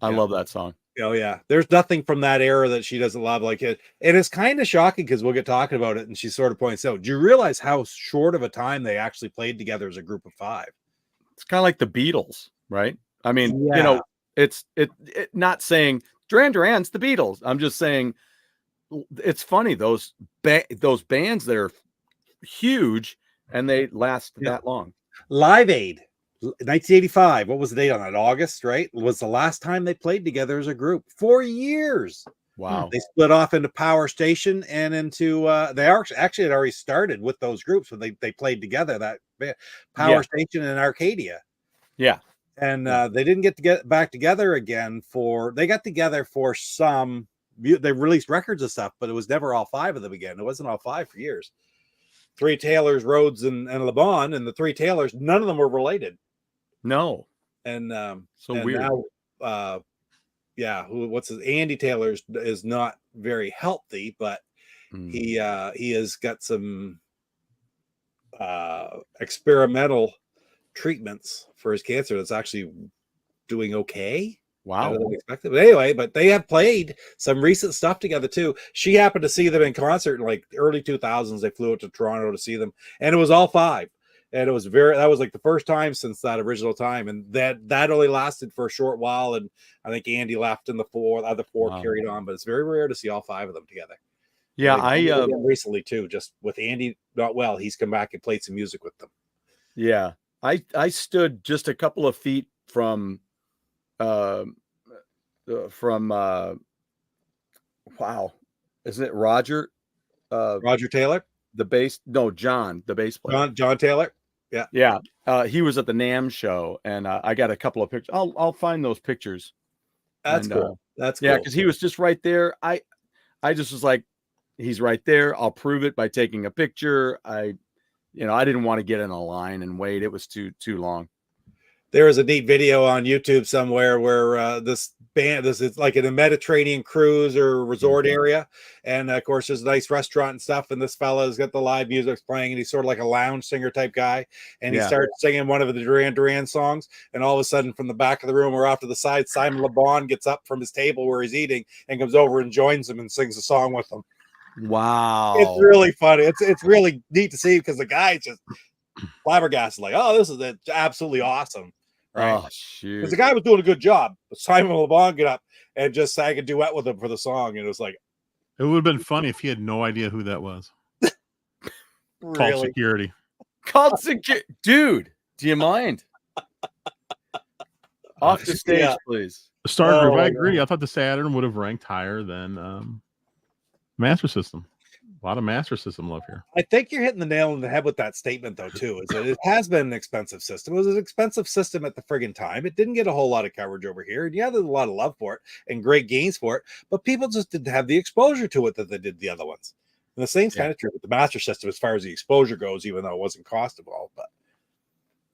I love that song.
Oh yeah. There's nothing from that era that she doesn't love like it. And it's kind of shocking because we'll get talking about it and she sort of points out, do you realize how short of a time they actually played together as a group of 5?
It's kind of like the Beatles, right? I mean, you know, it's not saying Duran Duran's the Beatles. I'm just saying it's funny those bands that are huge and they last that long.
Live Aid, 1985. What was the date on that? August, right? Was the last time they played together as a group. 4 years.
Wow.
They split off into Power Station and into they actually had already started with those groups when they played together, that Power Station and Arcadia.
Yeah.
And they didn't get back together again they got together for some, they released records and stuff, but it was never all 5 of them again. It wasn't all 5 for years. 3 Taylors, Rhodes, and Le Bon, and the 3 Taylors, none of them were related.
No.
And
so weird.
Now, what's his Andy Taylor is not very healthy, but he has got some experimental treatments for his cancer that's actually doing okay.
Wow.
Unexpected. But anyway, but they have played some recent stuff together too. She happened to see them in concert in like early 2000s. They flew out to Toronto to see them, and it was all 5. And it was that was like the first time since that original time. And that only lasted for a short while. And I think Andy left and the other 4 carried on, but it's very rare to see all 5 of them together.
Yeah.
I recently too, just with Andy not well, he's come back and played some music with them.
Yeah. I stood just a couple of feet from wow. Isn't it Roger?
Roger Taylor?
John, the bass player.
John Taylor. Yeah.
Yeah. He was at the NAMM show and I got a couple of pictures. I'll find those pictures.
That's cool. That's cool.
Yeah, because he was just right there. I just was like, he's right there. I'll prove it by taking a picture. I didn't want to get in a line and wait. It was too long.
There is a neat video on YouTube somewhere where this is like in a Mediterranean cruise or resort area. And of course, there's a nice restaurant and stuff. And this fella's got the live music playing and he's sort of like a lounge singer type guy. And he starts singing one of the Duran Duran songs. And all of a sudden from the back of the room or off to the side, Simon Le Bon gets up from his table where he's eating and comes over and joins him and sings a song with them.
Wow.
It's really funny. It's really neat to see because the guy's just flabbergasted, like, oh, this is absolutely awesome. Right?
Oh shoot!
Because the guy was doing a good job. But Simon Le Bon get up and just sang a duet with him for the song, and it was like,
it would have been funny if he had no idea who that was. Called
really?
security.
Called security, dude. Do you mind? Off the stage, please.
Star Group. I agree. I thought the Saturn would have ranked higher than Master System. A lot of Master System love here.
I think you're hitting the nail on the head with that statement, though, too. Is that it has been an expensive system. It was an expensive system at the friggin' time. It didn't get a whole lot of coverage over here. And yeah, there's a lot of love for it and great games for it, but people just didn't have the exposure to it that they did the other ones. And the same kind of true with the Master System as far as the exposure goes, even though it wasn't cost involved. But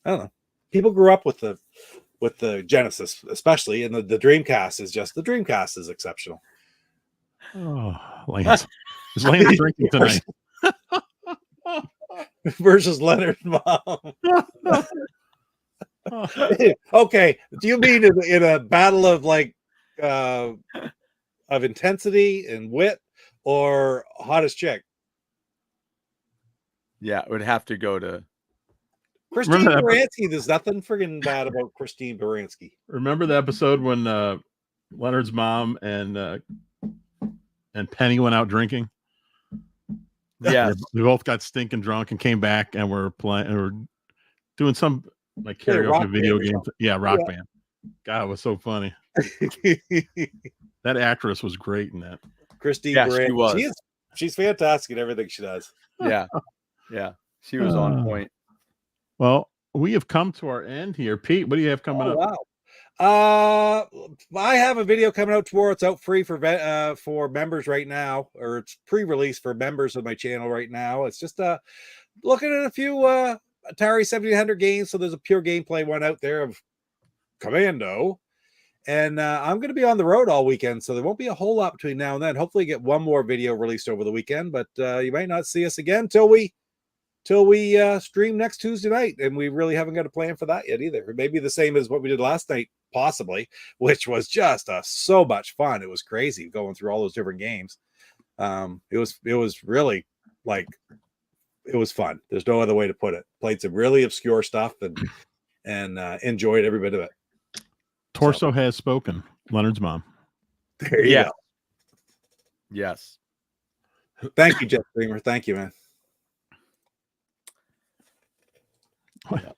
I don't know. People grew up with the Genesis, especially, and the Dreamcast is just the Dreamcast is exceptional.
Oh, Lance. Is Lance drinking tonight?
Versus Leonard's mom. Okay. Do you mean in a battle of like of intensity and wit, or hottest chick?
Yeah, it would have to go to
Christine Baranski. There's nothing friggin' bad about Christine Baranski.
Remember the episode when Leonard's mom and Penny went out drinking?
Yeah,
we both got stinking drunk and came back and we're playing or doing some like karaoke video game. Yeah, rock band. God, it was so funny. That actress was great in that.
Christine Baranski. She's fantastic in everything she does.
Yeah. She was on point.
Well, we have come to our end here. Pete, what do you have coming up?
Wow. I have a video coming out tomorrow. It's out free for members right now, or it's pre-release for members of my channel right now. It's just looking at a few Atari 7800 games. So there's a pure gameplay one out there of Commando, and I'm going to be on the road all weekend, so there won't be a whole lot between now and then. Hopefully, get one more video released over the weekend, but you might not see us again till we stream next Tuesday night, and we really haven't got a plan for that yet either. It may be the same as what we did last night, possibly, which was just so much fun. It was crazy going through all those different games. It was really like, it was fun. There's no other way to put it. Played some really obscure stuff and enjoyed every bit of it.
Torso has spoken. Leonard's mom.
There you go.
Yes.
Thank you, Jeff Dreamer. Thank you, man.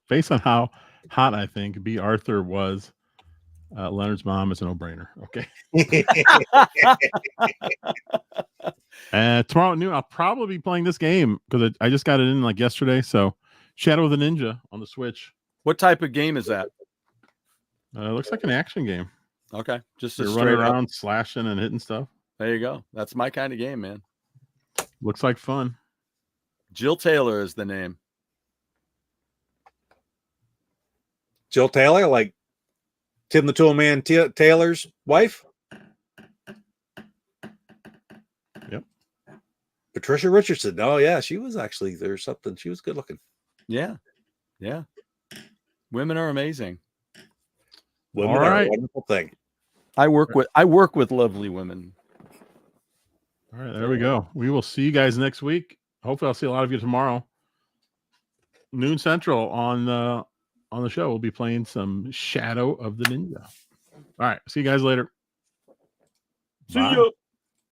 Based on how hot I think B. Arthur was, Leonard's mom is a no-brainer. Okay. Tomorrow at noon, I'll probably be playing this game because I just got it in like yesterday. So, Shadow of the Ninja on the Switch.
What type of game is that?
It looks like an action game.
Okay, just
you're running around slashing and hitting stuff.
There you go. That's my kind of game, man.
Looks like fun.
Jill Taylor is the name.
Jill Taylor, like Tim the Toolman Taylor's wife?
Yep.
Patricia Richardson. Oh, yeah. She was actually, there's something. She was good looking.
Yeah. Yeah. Women are amazing.
Women are a wonderful thing.
I work with lovely women.
All right. There we go. We will see you guys next week. Hopefully I'll see a lot of you tomorrow. Noon Central on the show. We'll be playing some Shadow of the Ninja. All right. See you guys later.
See you.